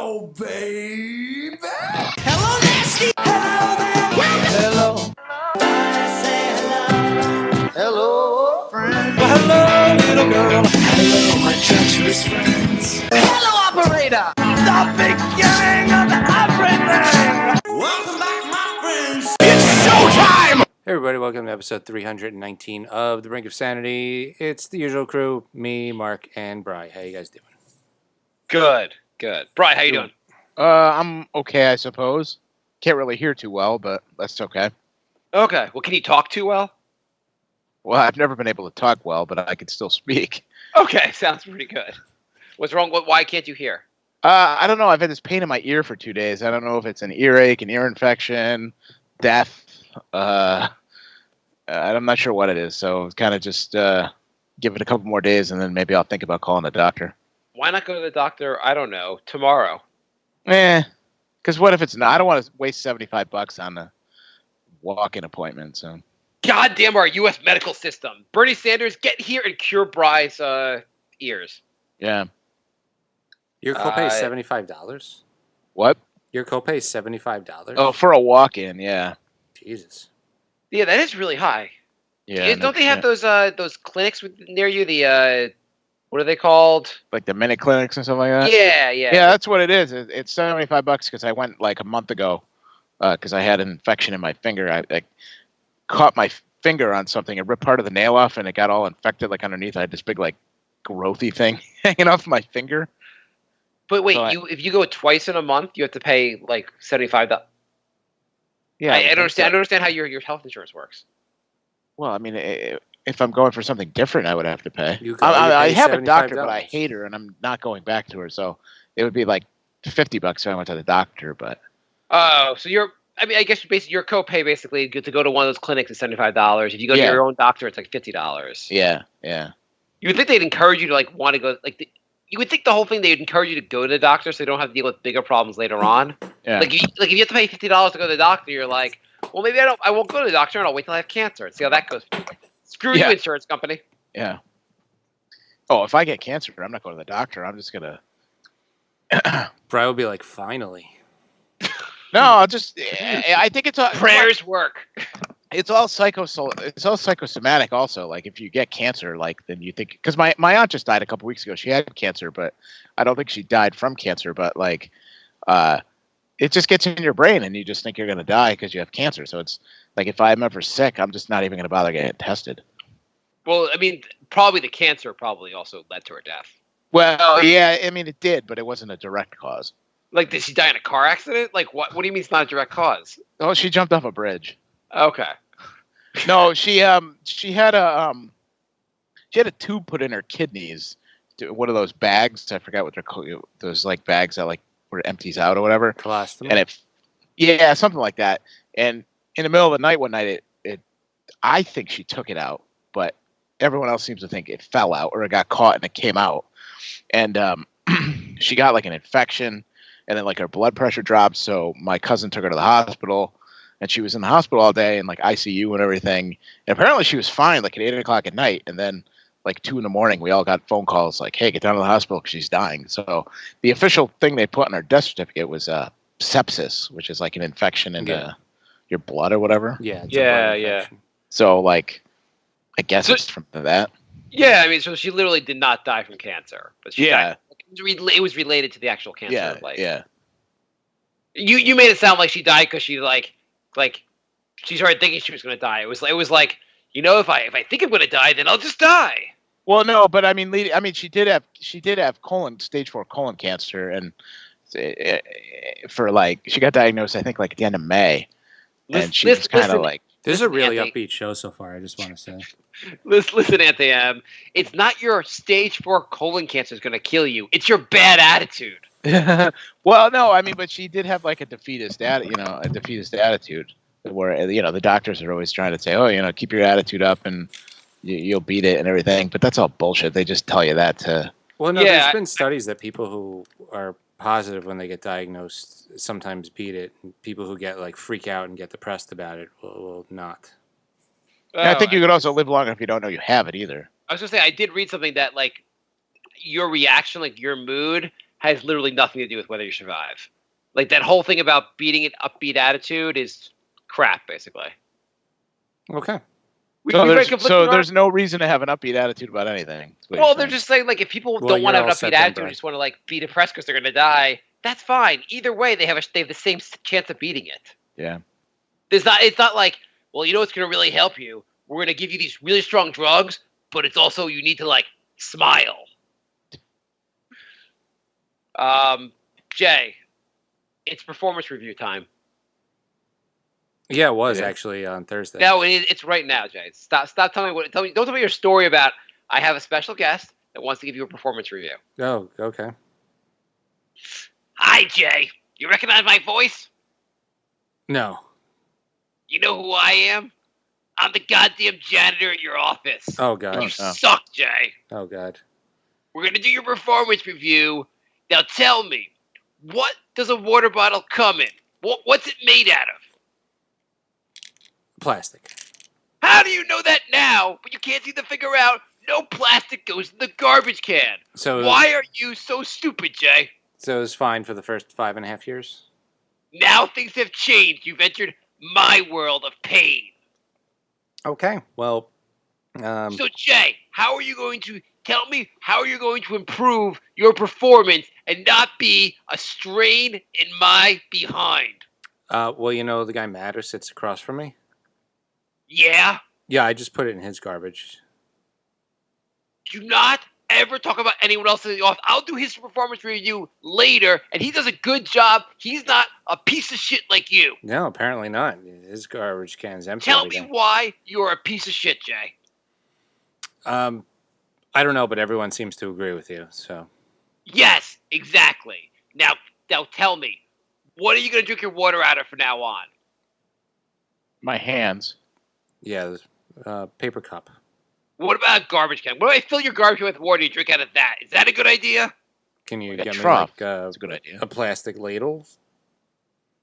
Hello, baby. Hello, nasty. Hello there. Hello. I say hello. Hello, friend. Well, hello, little girl. Hello, my treacherous friends. Hello, operator. The beginning of everything. Welcome back, my friends. It's showtime. Hey everybody, welcome to episode 319 of The Brink of Sanity. It's the usual crew, me, Mark, and Bri. How you guys doing? Good. Bri, how you doing? I'm okay, I suppose. Can't really hear too well, but that's okay. Okay. Well, can you talk too well? Well, I've never been able to talk well, but I can still speak. Okay, sounds pretty good. What's wrong? Why can't you hear? I don't know. I've had this pain in my ear for 2 days. I don't know if it's an earache, an ear infection, death. I'm not sure what it is. So kind of just give it a couple more days, and then maybe I'll think about calling the doctor. Why not go to the doctor, I don't know, tomorrow? Because what if it's not? I don't want to waste $75 on a walk-in appointment. So. Goddamn our U.S. medical system. Bernie Sanders, get here and cure Bri's ears. Yeah. Your copay is $75? What? Your copay is $75? Oh, for a walk-in, yeah. Jesus. Yeah, that is really high. Yeah. Don't they have those clinics near you? The what are they called? Like the minute clinics and stuff like that? Yeah. Yeah, that's what it is. It's $75 because I went like a month ago because I had an infection in my finger. I caught my finger on something and ripped part of the nail off, and it got all infected like underneath. I had this big like growthy thing hanging off my finger. But wait, So if you go twice in a month, you have to pay like $75. Yeah, I don't understand. I don't understand how your health insurance works. Well, I mean, if I'm going for something different, I would have to pay. I I have a doctor, but I hate her, and I'm not going back to her. So it would be like $50 if I went to the doctor. But Oh, so I guess basically your copay basically to go to one of those clinics is $75. If you go to your own doctor, it's like $50. yeah. You would think they'd encourage you to like want to go you would think the whole thing they'd encourage you to go to the doctor so you don't have to deal with bigger problems later on. Yeah. Like if you have to pay $50 to go to the doctor, you're like, well, maybe I won't go to the doctor and I'll wait till I have cancer and see how that goes. Screw you, insurance company. Yeah. Oh, if I get cancer, I'm not going to the doctor. I'm just gonna. Bri will be like, finally. No, I'll just. I think it's all Prayers work. It's all psychosomatic. Also, like if you get cancer, like then you think because my aunt just died a couple weeks ago. She had cancer, but I don't think she died from cancer. But like, it just gets in your brain, and you just think you're gonna die because you have cancer. So it's like if I'm ever sick, I'm just not even gonna bother getting tested. Well, I mean, probably the cancer probably also led to her death. Well, yeah, I mean it did, but it wasn't a direct cause. Like, did she die in a car accident? Like, what do you mean it's not a direct cause? Oh, she jumped off a bridge. Okay. No, she had a tube put in her kidneys. One of those bags. I forgot what they're called. Those like bags that like where it empties out or whatever. Colostomy? And something like that. And in the middle of the night one night, I think she took it out, but everyone else seems to think it fell out or it got caught and it came out. And she got like an infection, and then like her blood pressure dropped. So my cousin took her to the hospital. And she was in the hospital all day and like ICU and everything. And apparently she was fine like at 8:00 at night. And then like 2 a.m, we all got phone calls like, hey, get down to the hospital because she's dying. So the official thing they put on her death certificate was sepsis, which is like an infection in your blood or whatever. Yeah. Yeah. So like, I guess it's from that. Yeah, I mean, so she literally did not die from cancer. But she Yeah. died. It was related to the actual cancer. Yeah, like, yeah. You made it sound like she died because she like she started thinking she was going to die. It was like, you know, if I think I'm going to die, then I'll just die. Well, no, but I mean, she did have stage 4 colon cancer, and for like she got diagnosed, I think like at the end of May, and she was kind of like. This is a really upbeat show so far, I just want to say. Listen, Anthony, it's not your stage 4 colon cancer is going to kill you. It's your bad attitude. Well, no, I mean, but she did have like a defeatist attitude where, the doctors are always trying to say, oh, keep your attitude up and you'll beat it and everything. But that's all bullshit. They just tell you that to. Well, no, there's been studies that people who are positive when they get diagnosed sometimes beat it. And people who get like freak out and get depressed about it will not. I think you could also live longer if you don't know you have it either. I was going to say, I did read something that like your reaction, like your mood has literally nothing to do with whether you survive. Like that whole thing about beating an upbeat attitude is crap, basically. Okay. So there's no reason to have an upbeat attitude about anything. That's what Well, you're they're saying. just saying like if people Well, don't want to you're have an all upbeat set then, attitude, Brian. just want to like be depressed because they're going to die. That's fine. Either way, they have the same chance of beating it. Yeah. It's not like, well, you know what's going to really help you? We're going to give you these really strong drugs, but it's also you need to like smile. Jay, it's performance review time. Yeah, it was It is. actually on Thursday. No, it's right now, Jay. Stop telling me don't tell me your story about I have a special guest that wants to give you a performance review. Oh, okay. Hi, Jay. You recognize my voice? No. You know who I am? I'm the goddamn janitor at your office. Oh, God. You suck, Jay. Oh, God. We're going to do your performance review. Now tell me, what does a water bottle come in? What's it made out of? Plastic. How do you know that now, but you can't seem to figure out no plastic goes in the garbage can? So Why are you so stupid, Jay? So it was fine for the first 5.5 years? Now things have changed. You've entered my world of pain. Okay. Well, So, Jay, how are you going to tell me how are you going to improve your performance and not be a strain in my behind? well, you know the guy Matt who sits across from me? Yeah? Yeah, I just put it in his garbage. Do not ever talk about anyone else in the office. I'll do his performance review later, and he does a good job. He's not a piece of shit like you. No, apparently not. His garbage can's empty. Tell every me day. why you're a piece of shit, Jay. I don't know, but everyone seems to agree with you. So Yes, exactly. Now tell me, what are you going to drink your water out of from now on? My hands. yeah, paper cup. What about a garbage can? What if I fill your garbage can with water and you drink out of that? Is that a good idea? Can you Like a get me trough. like That's a good idea. a plastic ladle?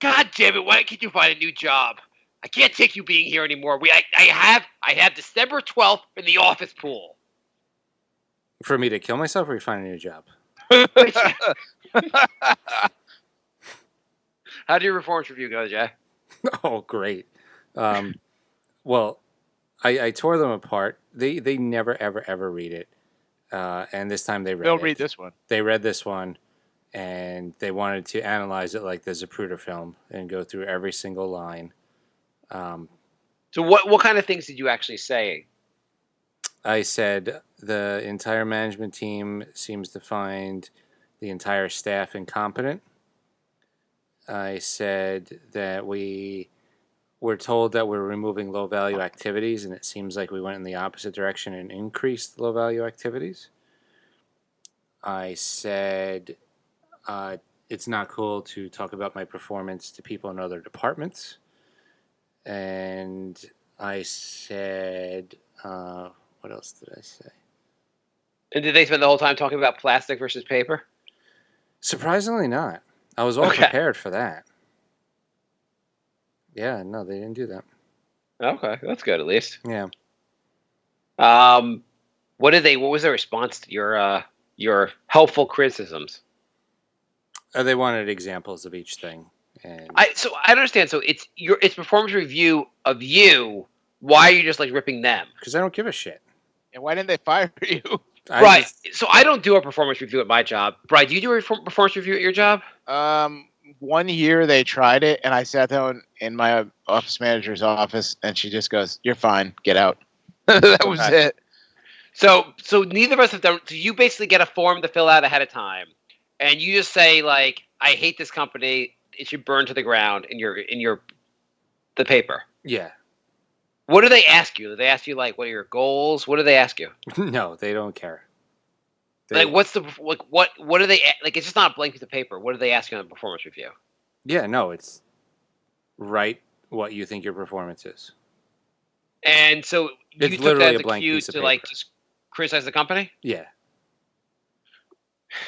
God damn it! Why can't you find a new job? I can't take you being here anymore. I have December 12th in the office pool. For me to kill myself, or you find a new job? How did your performance review go, Jay? Oh, great. Well, I tore them apart. They never, ever, ever read it. And this time they read They'll it. read this one. They read this one, and they wanted to analyze it like the Zapruder film and go through every single line. So what kind of things did you actually say? I said the entire management team seems to find the entire staff incompetent. I said that we were told that we're removing low-value activities, and it seems like we went in the opposite direction and increased low-value activities. I said it's not cool to talk about my performance to people in other departments. And I said, what else did I say? And did they spend the whole time talking about plastic versus paper? Surprisingly not. I was all Okay. prepared for that. Yeah, no, they didn't do that. Okay, that's good at least. Yeah. What was their response to your helpful criticisms? They wanted examples of each thing. And I understand. So it's performance review of you. Why are you just like ripping them? because I don't give a shit. And why didn't they fire you? Right. So I don't do a performance review at my job. Brian, do you do a performance review at your job? 1 year they tried it, and I sat down in my office manager's office, and she just goes, "You're fine. Get out." That was Okay. it. So neither of us have done. So you basically get a form to fill out ahead of time, and you just say like, "I hate this company. It should burn to the ground." The paper. Yeah. What do they ask you? Do they ask you like, what are your goals? What do they ask you? No, they don't care. They, Like, what's the like? What do they like? It's just not a blank piece of paper. What do they ask you on a performance review? yeah, no, it's write what you think your performance is. And so you It's took literally that as a a blank cue piece of to like paper. just criticize the company. Yeah.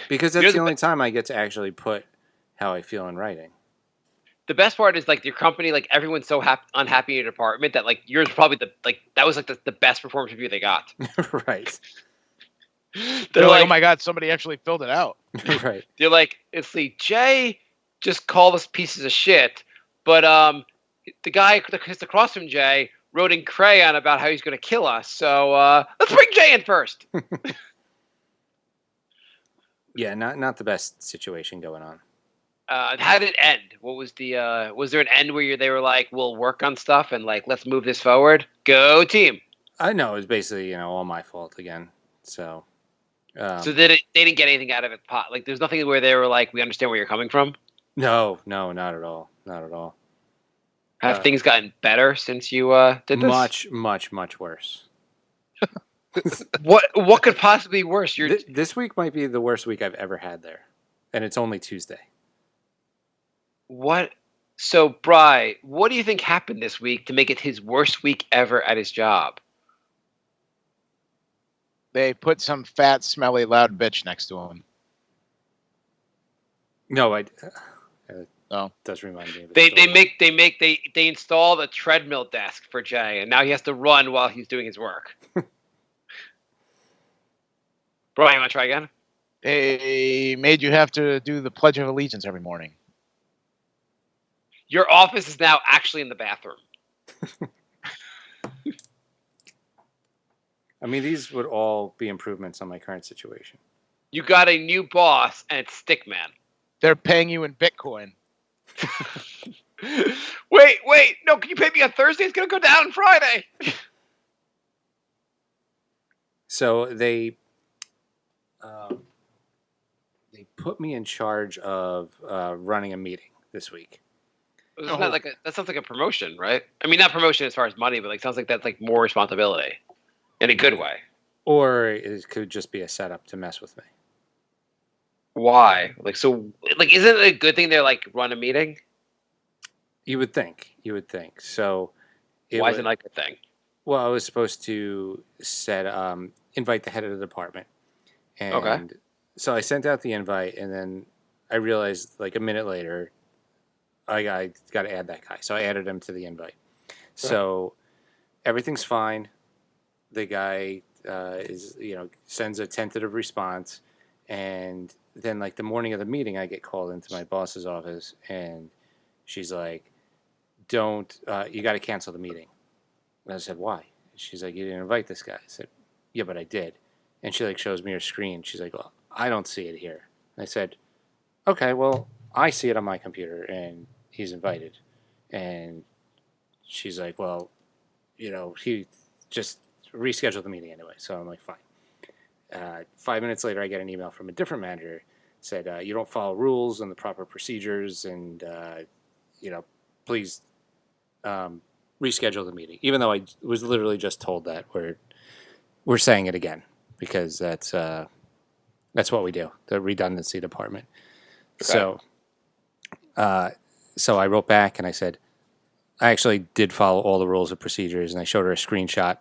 Because that's You're the the only time I get to actually put how I feel in writing. The best part is like your company, like everyone's so unhappy in your department that like yours probably that was like the best performance review they got. Right. They're like, oh my God, somebody actually filled it out. Right. They're like, it's the Jay just called us pieces of shit, but the guy that's across from Jay wrote in crayon about how he's going to kill us. So let's bring Jay in first. Yeah, not the best situation going on. How did it end? What was the? Was there an end where they were like, "We'll work on stuff and like let's move this forward"? Go team. I know it was basically all my fault again. So. So they didn't get anything out of it. Like, there's nothing where they were like, "We understand where you're coming from." No, not at all. Not at all. Have things gotten better since you did this? Much worse. What could possibly be worse? This week might be the worst week I've ever had there, and it's only Tuesday. What? So, Bri, what do you think happened this week to make it his worst week ever at his job? They put some fat, smelly, loud bitch next to him. No, Oh, does remind me of a They story. installed a treadmill desk for Jay, and now he has to run while he's doing his work. Bro, you want to try again? they made you have to do the Pledge of Allegiance every morning. Your office is now actually in the bathroom. I mean, these would all be improvements on my current situation. You got a new boss, and it's Stickman. They're paying you in Bitcoin. Wait, no, can you pay me on Thursday? It's going to go down Friday. So they put me in charge of running a meeting this week. Isn't that that sounds like a promotion, right? I mean, not promotion as far as money, but like sounds like that's like more responsibility in a good way. Or it could just be a setup to mess with me. Why? Isn't it a good thing they like run a meeting? You would think. So Why is it not a good thing? Well, I was supposed to invite the head of the department. And Okay. so I sent out the invite, and then I realized like a minute later, I got to add that guy. So I added him to the invite. So everything's fine. The guy sends a tentative response, and then like the morning of the meeting, I get called into my boss's office, and she's like, you got to cancel the meeting. And I said, why? She's like, you didn't invite this guy. I said, yeah, but I did. And she like shows me her screen. She's like, well, I don't see it here. And I said, okay, well, I see it on my computer, and he's invited. And she's like, well, he just rescheduled the meeting anyway. So I'm like, fine. 5 minutes later, I get an email from a different manager. Said, you don't follow rules and the proper procedures, and, please reschedule the meeting. Even though I was literally just told that we're saying it again, because that's what we do, the redundancy department. Okay. So I wrote back and I said, I actually did follow all the rules and procedures, and I showed her a screenshot.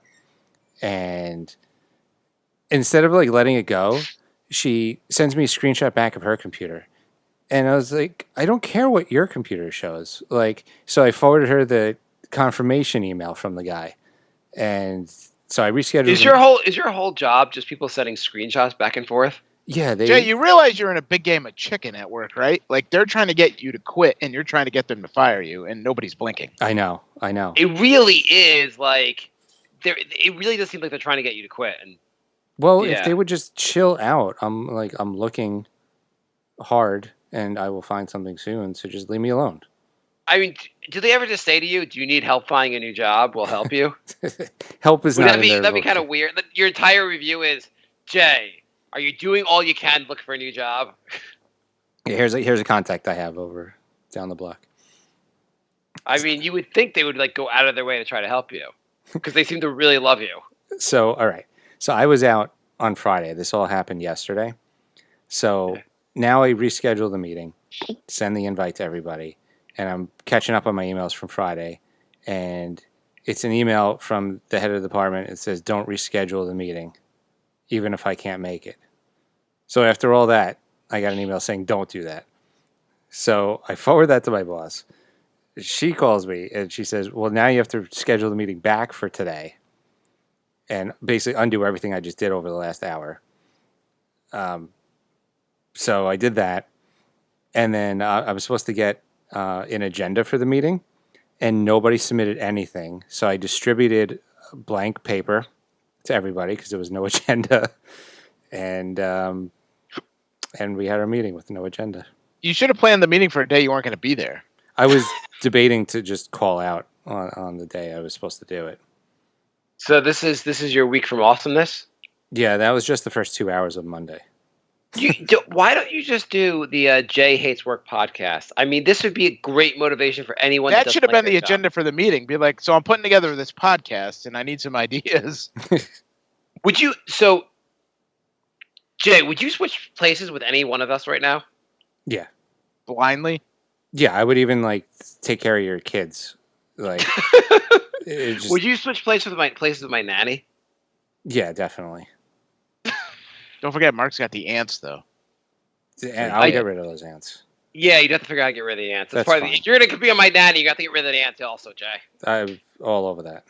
And instead of like letting it go, she sends me a screenshot back of her computer. And I was like, I don't care what your computer shows. Like, so I forwarded her the confirmation email from the guy. And so I rescheduled. Is your whole job just people sending screenshots back and forth? Yeah, Jay, you realize you're in a big game of chicken at work, right? Like, they're trying to get you to quit, and you're trying to get them to fire you, and nobody's blinking. I know. It really is like, it really does seem like they're trying to get you to quit. And if they would just chill out, I'm looking hard, and I will find something soon. So just leave me alone. I mean, do they ever just say to you, "Do you need help finding a new job? We'll help you." Help is not. That'd be kind of weird. Your entire review is, Jay, are you doing all you can to look for a new job? Yeah, here's a contact I have over down the block. I mean, you would think they would like go out of their way to try to help you, because they seem to really love you. So, all right. So I was out on Friday. This all happened yesterday. So now I reschedule the meeting, send the invite to everybody, and I'm catching up on my emails from Friday. And it's an email from the head of the department. It says, don't reschedule the meeting, even if I can't make it. So after all that, I got an email saying, don't do that. So I forward that to my boss. She calls me and she says, well, now you have to schedule the meeting back for today and basically undo everything I just did over the last hour. So I did that, and then I was supposed to get an agenda for the meeting, and nobody submitted anything. So I distributed blank paper to everybody because there was no agenda, and we had our meeting with no agenda. You should have planned the meeting for a day you weren't going to be there. I was debating to just call out on the day I was supposed to do it. So this is your week from awesomeness. Yeah, that was just the first 2 hours of Monday. Why don't you just do the Jay Hates Work podcast? I mean, this would be a great motivation for anyone. That should have been the agenda for the meeting. Be like, so I'm putting together this podcast, and I need some ideas. Would you? So, Jay, would you switch places with any one of us right now? Yeah. Blindly? Yeah, I would even like take care of your kids. Like, would you switch places with my nanny? Yeah, definitely. Don't forget, Marc's got the ants, though. I'll get rid of those ants. Yeah, you'd have to figure out how to get rid of the ants. That's fine. If you're going to be on my nanny, you got to get rid of the ants also, Jay. I'm all over that.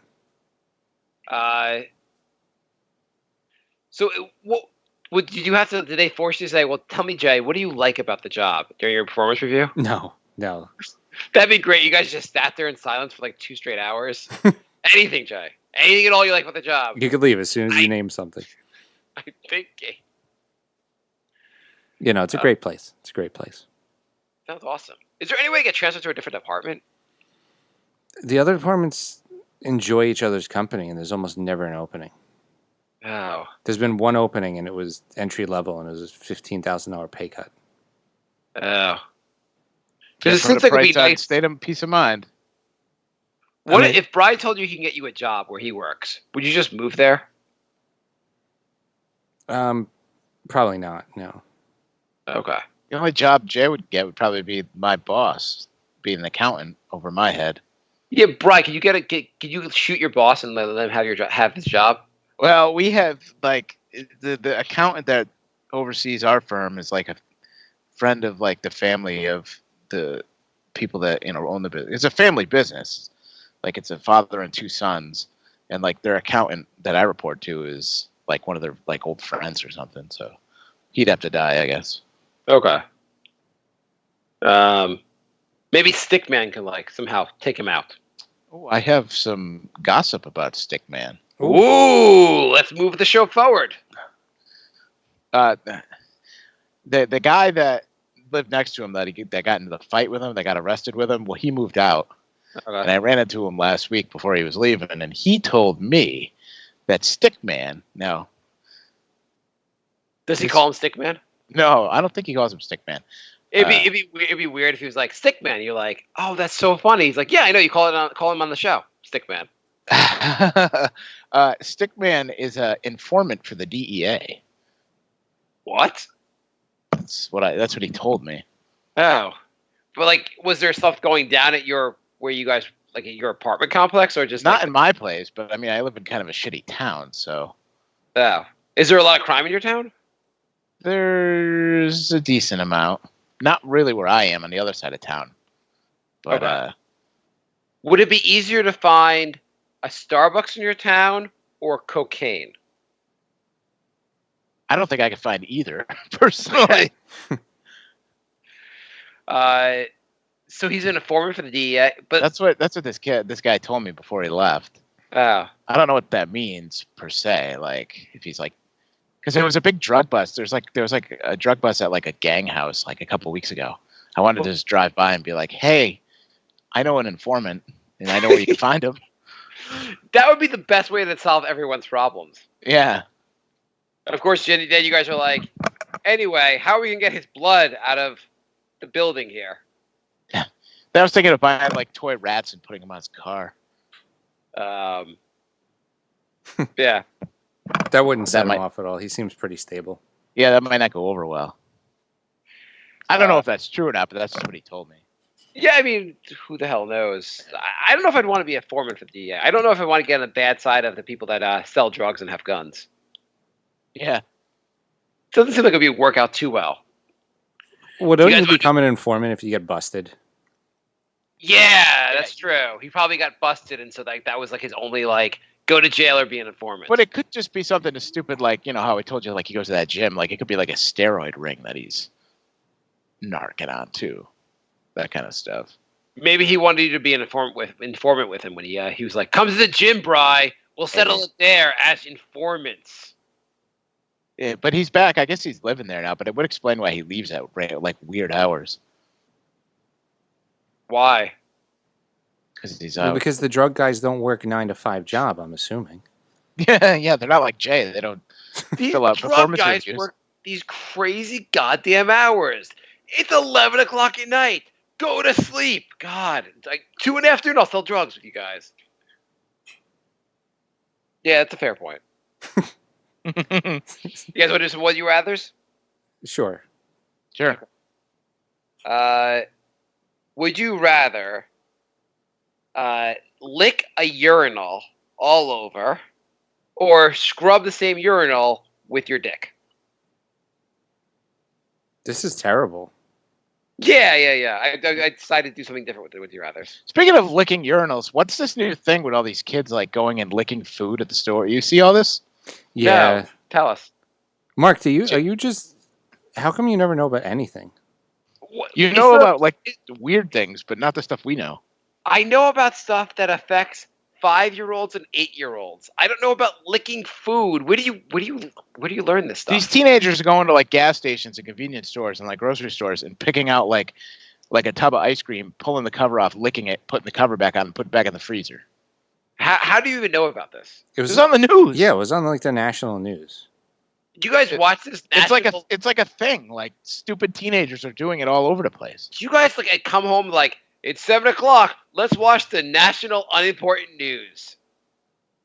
So, did you have to? Did they force you to say, "Well, tell me, Jay, what do you like about the job?" during your performance review? No. That'd be great. You guys just sat there in silence for like 2 straight hours. Anything, Jay. Anything at all you like about the job. You could leave as soon as you name something. I'm thinking. You know, it's a great place. It's a great place. Sounds awesome. Is there any way to get transferred to a different department? The other departments enjoy each other's company, and there's almost never an opening. Oh. There's been one opening, and it was entry level, and it was a $15,000 pay cut. Oh. Because it seems like it'd be nice. State of peace of mind. What if Brian told you he can get you a job where he works? Would you just move there? Probably not. No. Okay. The only job Jay would get would probably be my boss, being an accountant over my head. Yeah, Brian, can you shoot your boss and let him have his job? Well, we have like the accountant that oversees our firm is like a friend of like the family of the people that own the business. It's a family business. Like it's a father and 2 sons, and like their accountant that I report to is like one of their like old friends or something. So he'd have to die, I guess. Okay. Maybe Stickman can like somehow take him out. Oh, I have some gossip about Stickman. Ooh, let's move the show forward. The guy that lived next to him that got into the fight with him, that got arrested with him, well, he moved out. Okay. And I ran into him last week before he was leaving, and he told me that Stickman. Now, does he call him Stickman? No, I don't think he calls him Stickman. It'd be weird if he was like Stickman. You're like, oh, that's so funny. He's like, yeah, I know. You call him on the show, Stickman. Stickman is an informant for the DEA. What? That's what he told me. Oh, but like, was there stuff going down at your apartment complex, or just not in my place? But I mean, I live in kind of a shitty town, so. Oh, is there a lot of crime in your town? There's a decent amount. Not really where I am, on the other side of town. But okay. Would it be easier to find a Starbucks in your town or cocaine? I don't think I could find either, personally. So he's an informant for the DEA, but that's what this guy told me before he left. Oh. I don't know what that means per se. Like if he's like, because there was a big drug bust. There was like a drug bust at like a gang house like a couple weeks ago. I wanted to just drive by and be like, hey, I know an informant and I know where you can find him. That would be the best way to solve everyone's problems. Yeah. And of course, then you guys are like, anyway, how are we going to get his blood out of the building here? Yeah. Then I was thinking of buying like toy rats and putting them on his car. Yeah. That wouldn't set him off at all. He seems pretty stable. Yeah, that might not go over well. I don't know if that's true or not, but that's just what he told me. Yeah, I mean, who the hell knows? I don't know if I'd want to be a foreman for the DEA. I don't know if I want to get on the bad side of the people that sell drugs and have guns. Yeah. Doesn't seem like it'd work out too well. Well, don't you become an informant if you get busted? Yeah, that's true. He probably got busted, and so that was like his only like go to jail or be an informant. But it could just be something as stupid like, how I told you, like he goes to that gym. Like it could be like a steroid ring that he's narking on too. That kind of stuff. Maybe he wanted you to be an informant with him when he was like, "Come to the gym, Bri. We'll settle it there as informants." Yeah, but he's back. I guess he's living there now. But it would explain why he leaves at like weird hours. Why? Because he's Well, out. because the drug guys don't work 9-to-5 job, I'm assuming. Yeah, they're not like Jay. They don't These fill out drug performance guys reviews. work these crazy goddamn hours. It's 11 o'clock at night. Go to sleep. God, it's like 2 in the afternoon. I'll sell drugs with you guys. Yeah, that's a fair point. You guys want to do some Would You Rathers? Sure. Sure. Would you rather lick a urinal all over or scrub the same urinal with your dick? This is terrible. Yeah. I decided to do something different with it. Would you rather? Speaking of licking urinals, what's this new thing with all these kids like going and licking food at the store? You see all this? Yeah. No, tell us. Mark, are you just... How come you never know about anything? You know about like weird things, but not the stuff we know. I know about stuff that affects 5-year-olds and 8-year-olds. I don't know about licking food. Where do you learn this stuff? These teenagers are going to like gas stations and convenience stores and like grocery stores and picking out like a tub of ice cream, pulling the cover off, licking it, putting the cover back on, and putting it back in the freezer. How do you even know about this? It It's on the news. Yeah, it was on like the national news. Do you guys watch this? It's like a thing. Like stupid teenagers are doing it all over the place. Do you guys like come home like it's 7 o'clock? Let's watch the national unimportant news.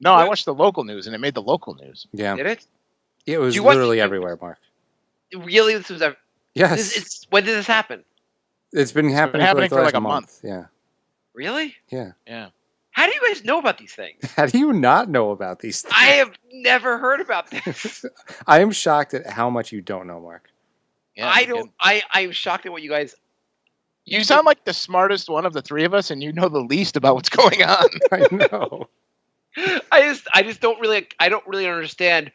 No, I watched the local news and it made the local news. Yeah. Did it? It was Do you watch literally the- everywhere, Mark. Really? This was Yes. when did this happen? It's been happening, happening for for like like the a last month. Yeah. Really? Yeah. Yeah. How do you guys know about these things? How do you not know about these things? I have never heard about this. I am shocked at how much you don't know, Mark. Yeah, I don't. I'm shocked at what you guys. You sound like the smartest one of the three of us, and you know the least about what's going on. I know. I just don't really. I don't really understand.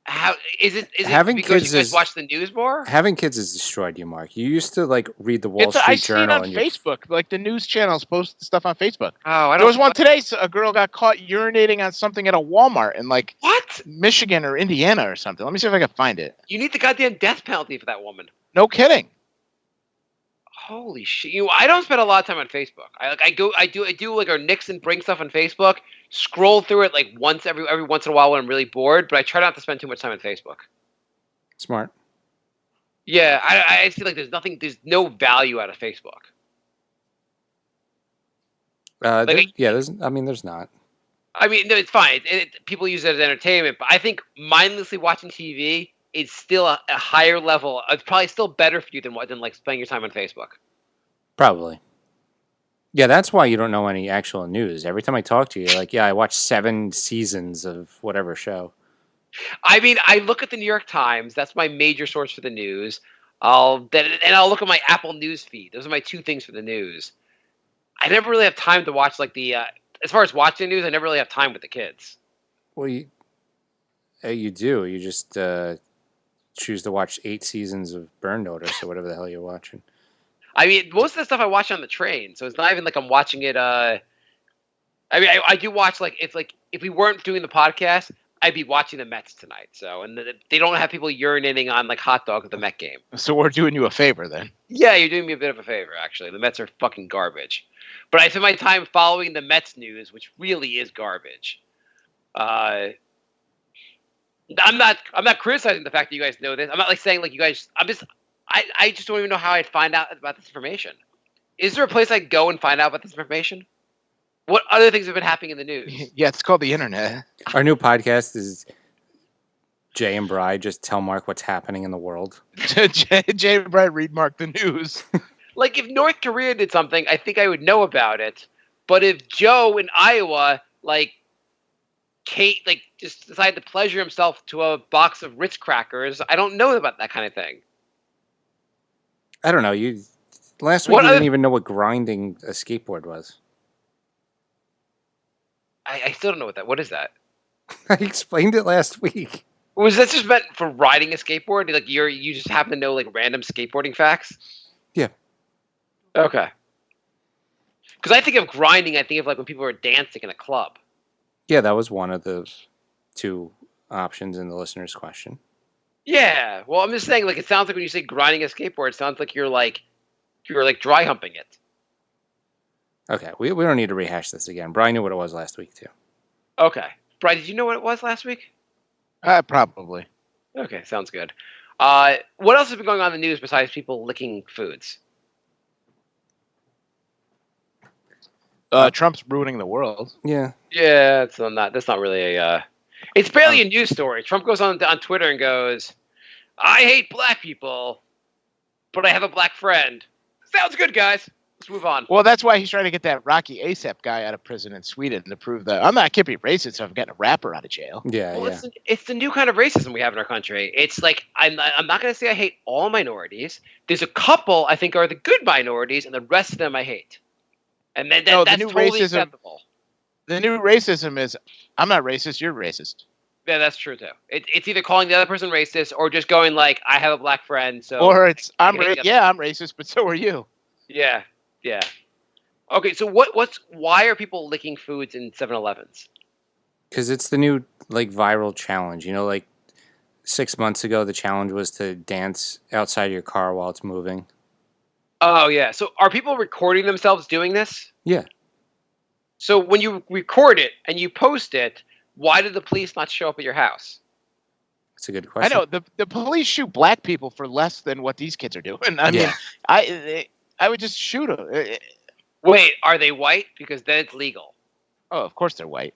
How is it? Is Having it because kids you guys is- watch the news more? Having kids has destroyed you, Mark. You used to like read the Wall I Street see it Journal on and Facebook. Like the news channels post stuff on Facebook. Oh, I don't. There was one today. So a girl got caught urinating on something at a Walmart in like What? Michigan or Indiana or something. Let me see if I can find it. You need the goddamn death penalty for that woman. No kidding. Holy shit! I don't spend a lot of time on Facebook. I do like our Nixon bring stuff on Facebook. Scroll through it like once every once in a while when I'm really bored. But I try not to spend too much time on Facebook. Smart. Yeah, I feel like there's no value out of Facebook. There's not. I mean, no, it's fine. People use it as entertainment, but I think mindlessly watching TV is still a higher level. It's probably still better for you than like spending your time on Facebook. Probably. Yeah, that's why you don't know any actual news. Every time I talk to you, you're like, yeah, I watched 7 seasons of whatever show. I mean, I look at the New York Times. That's my major source for the news. I'll look at my Apple News feed. Those are my 2 things for the news. I never really have time to watch like the. As far as watching news, I never really have time with the kids. Well, you do. You just choose to watch 8 seasons of Burn Notice or whatever the hell you're watching. I mean, most of the stuff I watch on the train, so it's not even like I'm watching it. I mean, I do watch like if we weren't doing the podcast, I'd be watching the Mets tonight. So, and they don't have people urinating on like hot dogs at the Met game. So we're doing you a favor then. Yeah, you're doing me a bit of a favor, actually. The Mets are fucking garbage. But I spend my time following the Mets news, which really is garbage. I'm not criticizing the fact that you guys know this. I'm not like saying like you guys. I just don't even know how I'd find out about this information. Is there a place I go and find out about this information? What other things have been happening in the news? Yeah, it's called the internet. Our new podcast is Jay and Bri just tell Mark what's happening in the world. Jay and Brad read Mark the news. Like if North Korea did something, I think I would know about it. But if Joe in Iowa just decided to pleasure himself to a box of Ritz crackers, I don't know about that kind of thing. I don't know. Last week you didn't even know what grinding a skateboard was. I still don't know what is that? I explained it last week. Was that just meant for riding a skateboard? Like you just happen to know like random skateboarding facts? Yeah. Okay. Because I think of grinding, I think of like when people are dancing in a club. Yeah, that was one of the two options in the listener's question. Yeah. Well, I'm just saying, like, it sounds like when you say grinding a skateboard, it sounds like you're dry humping it. Okay, we don't need to rehash this again. Brian knew what it was last week, too. Okay. Brian, did you know what it was last week? Probably. Okay, sounds good. What else has been going on in the news besides people licking foods? Trump's ruining the world. Yeah. Yeah, that's not really a. It's barely a news story. Trump goes on Twitter and goes, "I hate black people, but I have a black friend." Sounds good, guys. Let's move on. Well, that's why he's trying to get that Rocky ASAP guy out of prison in Sweden to prove that I can't be racist if I'm getting a rapper out of jail. Yeah, Well, yeah. it's the new kind of racism we have in our country. It's like I'm not going to say I hate all minorities. There's a couple I think are the good minorities, and the rest of them I hate. And then No, the that's new totally racism- acceptable. The new racism is, I'm not racist, you're racist. Yeah, that's true too. It's either calling the other person racist or just going like, "I have a black friend," so Or it's, I I'm hate the other- I'm racist, but so are you. yeah. Okay, so why are people licking foods in 7-Elevens? Because it's the new, like, viral challenge. You know, like, 6 months ago, the challenge was to dance outside your car while it's moving. Oh yeah. So are people recording themselves doing this? Yeah. So when you record it and you post it, why did the police not show up at your house? That's a good question. I know, the police shoot black people for less than what these kids are doing. I mean, Yeah. I would just shoot them. Wait, are they white? Because then it's legal. Oh, of course they're white.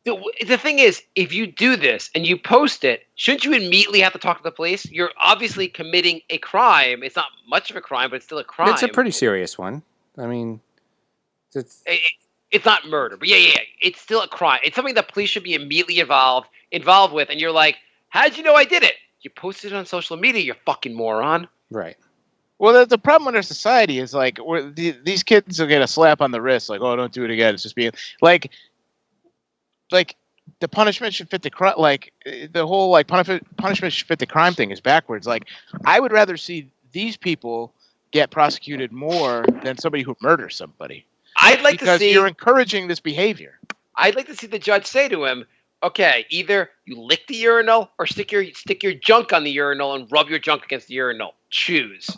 The thing is, if you do this and you post it, shouldn't you immediately have to talk to the police? You're obviously committing a crime. It's not much of a crime, but it's still a crime. It's a pretty serious one. I mean, It's not murder, but yeah. It's still a crime. It's something that police should be immediately involved with. And you're like, how'd you know I did it? You posted it on social media, you fucking moron. right. Well, the problem in our society is like these kids will get a slap on the wrist, like, "Oh, don't do it again." It's just being like the punishment should fit the crime. Like the whole like punishment should fit the crime thing is backwards. Like I would rather see these people get prosecuted more than somebody who murders somebody. I'd like because to see you're encouraging this behavior. I'd like to see the judge say to him, "Okay, either you lick the urinal or stick your junk on the urinal and rub your junk against the urinal. Choose."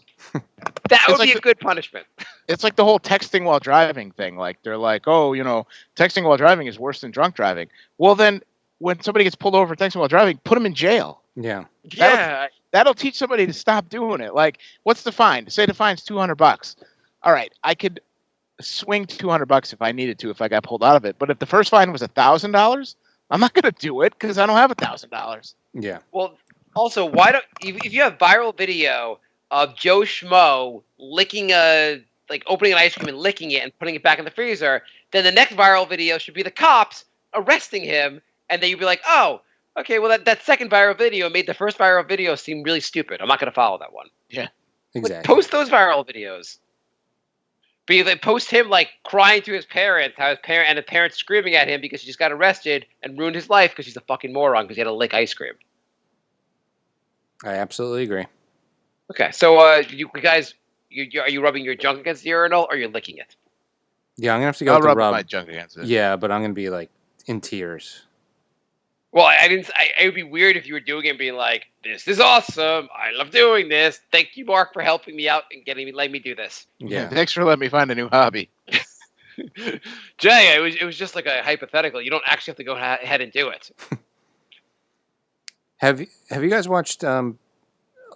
That would be a good punishment. It's like the whole texting while driving thing. Like they're like, "Oh, texting while driving is worse than drunk driving." Well, then when somebody gets pulled over for texting while driving, put them in jail. Yeah. Yeah. That'll teach somebody to stop doing it. Like, what's the fine? Say the fine's $200. All right, I could swing $200 if I needed to if I got pulled out of it. But if the first fine was $1,000, I'm not going to do it because I don't have $1,000. Yeah. Well, also, why don't if you have viral video of Joe Schmo opening an ice cream and licking it and putting it back in the freezer, then the next viral video should be the cops arresting him, and then you'd be like, "Oh, okay, well that second viral video made the first viral video seem really stupid. I'm not going to follow that one." Yeah, Exactly. Post those viral videos. But they post him like crying to his parents, and the parents screaming at him because he just got arrested and ruined his life because he's a fucking moron because he had to lick ice cream. I absolutely agree. Okay, so you guys, are you rubbing your junk against the urinal or you're licking it? Yeah, I'm going to have to go I'll with the rub rub. my junk against it. Yeah, but I'm going to be, like, in tears. Well, it would be weird if you were doing it and being like, "This is awesome. I love doing this. Thank you, Marc, for helping me out and letting me do this." Yeah. Thanks for letting me find a new hobby. Jay, it was just like a hypothetical. You don't actually have to go ahead and do it. Have you guys watched a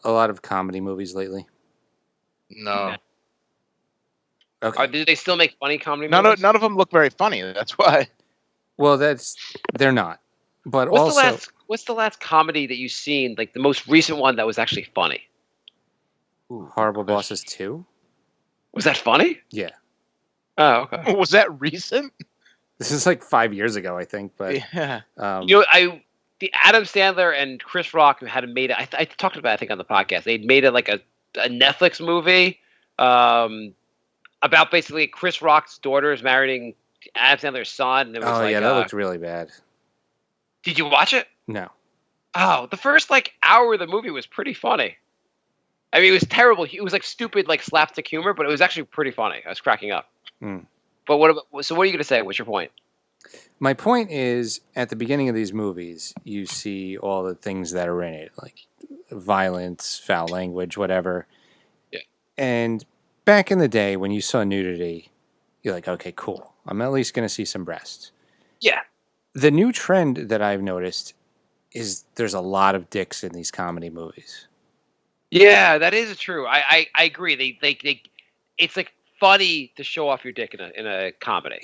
lot of comedy movies lately? No. Okay. Do they still make funny comedy None movies? of them look very funny. That's why. Well, they're not. But What's the last comedy that you've seen, like the most recent one that was actually funny? Horrible Bosses 2? Was that funny? Yeah. Oh, okay. Was that recent? This is like 5 years ago, I think. But Yeah. The Adam Sandler and Chris Rock had made it. I talked about it, I think, on the podcast. They made it like a Netflix movie about basically Chris Rock's daughter is marrying Adam Sandler's son. And it was Oh like, yeah, that looked really bad. did you watch it? No. Oh, the first like hour of the movie was pretty funny. I mean, it was terrible. It was like stupid, like slapstick humor, but it was actually pretty funny. I was cracking up. Mm. But what about? So what are you gonna say? What's your point? My point is, at the beginning of these movies, you see all the things that are in it, like violence, foul language, whatever. Yeah. And back in the day, when you saw nudity, you're like, okay, cool. I'm at least going to see some breasts. Yeah. The new trend that I've noticed is there's a lot of dicks in these comedy movies. Yeah, that is true. I agree. They it's like funny to show off your dick in a comedy.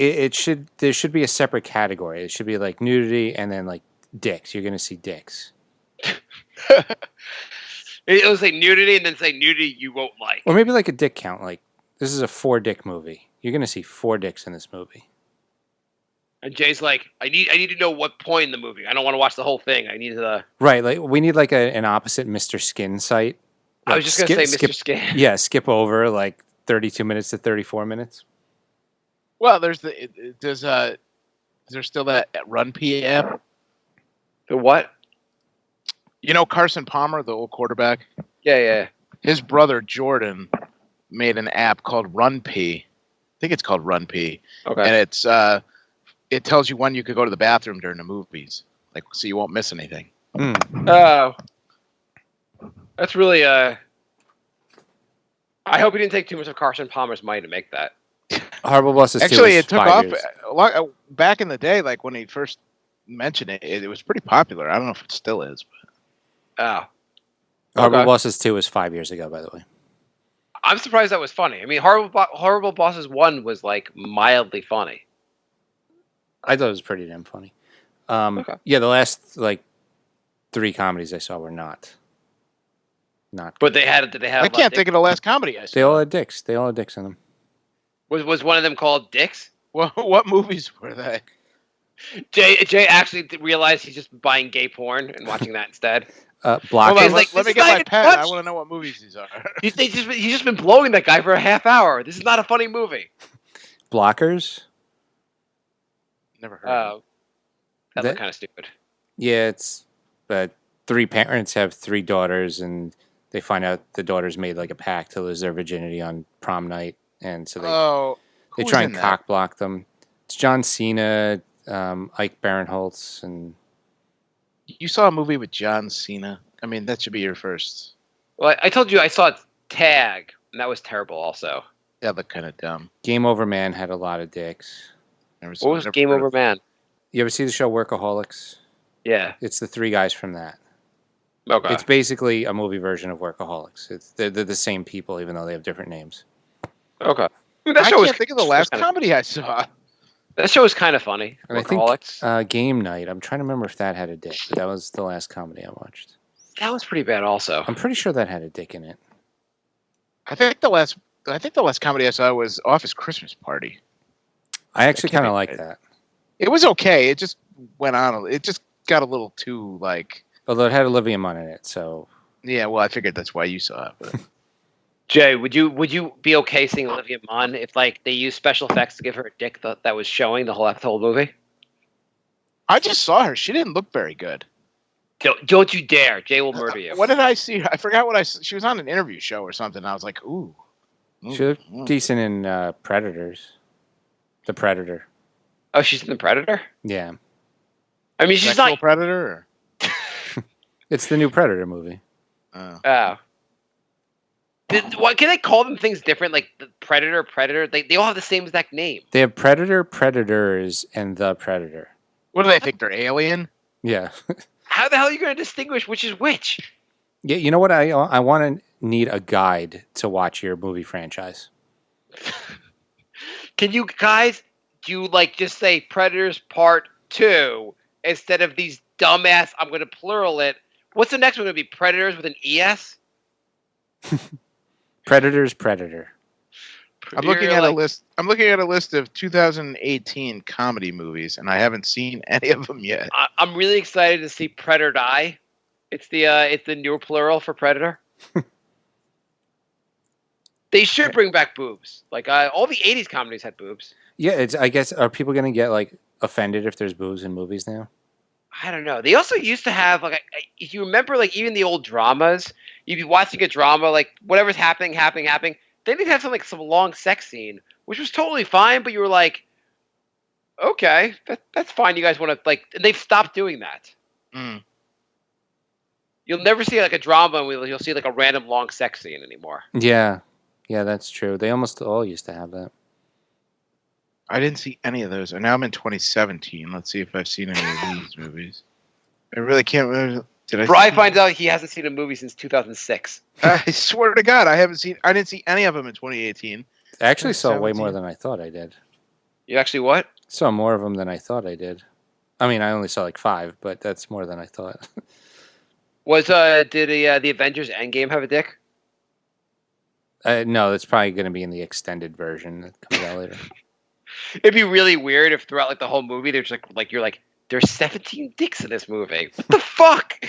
There should be a separate category. It should be like nudity and then like dicks. You're going to see dicks. It was like nudity and then say nudity you won't like. Or maybe like a dick count. Like, this is a 4-dick movie. You're going to see 4 dicks in this movie. And Jay's like, I need to know what point in the movie. I don't want to watch the whole thing. I need to. Right, like we need like an opposite Mr. Skin site. I was just gonna say Mr. Skin. Yeah, skip over like 32 minutes to 34 minutes. Well, there's still that Run P app? The what? You know Carson Palmer, the old quarterback? Yeah. His brother Jordan made an app called Run P. I think it's called Run P. Okay. And it tells you when you could go to the bathroom during the movies, like so you won't miss anything. Oh, that's really I hope he didn't take too much of Carson Palmer's money to make that. Horrible Bosses 2 Actually, was it took 5 off years. a lot back in the day. Like when he first mentioned it, it was pretty popular. I don't know if it still is. But. Oh, Horrible okay. Bosses 2 was 5 years ago, by the way. I'm surprised that was funny. I mean, Horrible Bosses 1 was like mildly funny. I thought it was pretty damn funny. Okay. Yeah, the last like 3 comedies I saw were not. But they had. Did they have? I can't think of the last comedy I saw. They all had dicks. They all had dicks in them. Was one of them called Dicks? Well, what movies were they? Jay actually realized he's just buying gay porn and watching that instead. Blockers. Hold on, He's like, let me "This get guy my didn't pen. touch-" I want to know what movies these are. He's just been blowing that guy for a half hour. This is not a funny movie. Blockers. Never heard. Of That looked kind of stupid. Yeah, it's 3 parents have 3 daughters, and they find out the daughters made like a pact to lose their virginity on prom night, and so they try and cock block them. It's John Cena, Ike Barinholtz, and You saw a movie with John Cena. I mean, that should be your first. Well, I told you I saw Tag, and that was terrible. Also, That looked kind of dumb. Game Over Man had a lot of dicks. Never what was Game Over Man? You ever see the show Workaholics? Yeah. It's the 3 guys from that. Okay. It's basically a movie version of Workaholics. They're the same people, even though they have different names. Okay. I can't think of the last comedy I saw. That show was kind of funny. And I think Game Night. I'm trying to remember if that had a dick. But that was the last comedy I watched. That was pretty bad. Also, I'm pretty sure that had a dick in it. I think the last comedy I saw was Office Christmas Party. I actually kind of like that. It was okay. It just went on. It just got a little too like. Although it had Olivia Munn in it, so Yeah, well, I figured that's why you saw it. But. Jay, would you be okay seeing Olivia Munn if like they used special effects to give her a dick that was showing the whole movie? I just saw her. She didn't look very good. Don't you dare! Jay will murder you. What did I see? I forgot what she was on an interview show or something. I was like, ooh. she looked decent in Predators. The Predator. Oh, she's in the Predator. Yeah, I mean, she's Sexual not. Predator. Or? it's the new Predator movie. Oh. What can they call them things different? Like the Predator. They all have the same exact name. They have Predator, Predators, and the Predator. What do they think? They're alien? Yeah. How the hell are you going to distinguish which is which? Yeah, you know what? I want to need a guide to watch your movie franchise. Can you guys just say Predators Part 2 instead of these dumbass? I'm going to plural it. What's the next one going to be? Predators with an ES? Predators, Predator. I'm looking at a list. I'm looking at a list of 2018 comedy movies, and I haven't seen any of them yet. I'm really excited to see Predator Die. It's the new plural for Predator. They should bring back boobs. Like all the '80s comedies had boobs. Yeah, it's. I guess are people gonna get like offended if there's boobs in movies now? I don't know. They also used to have like, if you remember, like even the old dramas, you'd be watching a drama, like whatever's happening. Then they'd have some long sex scene, which was totally fine, but you were like, okay, that's fine. You guys want to like, and they've stopped doing that. Mm. You'll never see like a drama, and you'll see like a random long sex scene anymore. Yeah, that's true. They almost all used to have that. I didn't see any of those. And now I'm in 2017. Let's see if I've seen any of these movies. I really can't remember. Did I? Brian finds out he hasn't seen a movie since 2006. I swear to God, I didn't see any of them in 2018. I actually saw way 17. more than I thought I did. You actually what? Saw more of them than I thought I did. I mean, I only saw like 5, but that's more than I thought. Did the Avengers Endgame have a dick? No, that's probably going to be in the extended version that comes out later. It'd be really weird if throughout like the whole movie there's like you're like there's 17 dicks in this movie. What the fuck?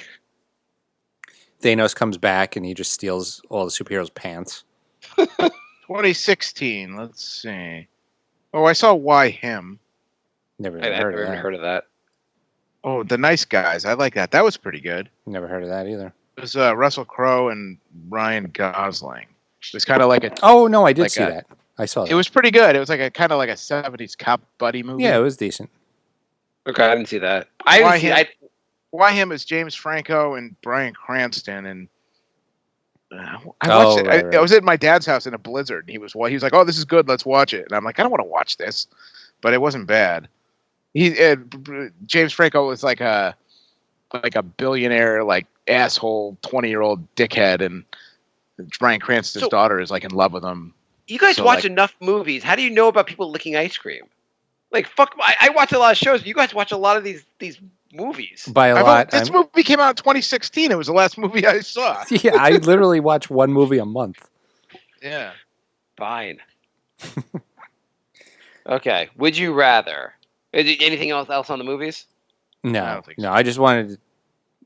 Thanos comes back and he just steals all the superheroes' pants. 2016. Let's see. Oh, I saw Why Him. Never I've heard of never that. heard of that. Oh, The Nice Guys. I like that. That was pretty good. Never heard of that either. It was Russell Crowe and Ryan Gosling. It was kind of like a. Oh no, I did Like see a- that. I saw that. It was pretty good. It was like a kind of like a 70s cop buddy movie. Yeah, it was decent. Okay, I didn't see that. I Why didn't see. him? Why Him is James Franco and Bryan Cranston, and I watched it. right. I was at my dad's house in a blizzard. And he was like, "Oh, this is good. Let's watch it." And I'm like, "I don't want to watch this," but it wasn't bad. James Franco was like a billionaire, like asshole 20-year-old dickhead, and Bryan Cranston's daughter is like in love with him. You guys So, watch like- enough movies. How do you know about people licking ice cream? Like fuck, I watch a lot of shows. You guys watch a lot of these movies. By a lot. This movie came out in 2016. It was the last movie I saw. Yeah, I literally watch one movie a month. Yeah. Fine. Okay. Would you rather? Anything else on the movies? I No, don't think so. no. I just wanted to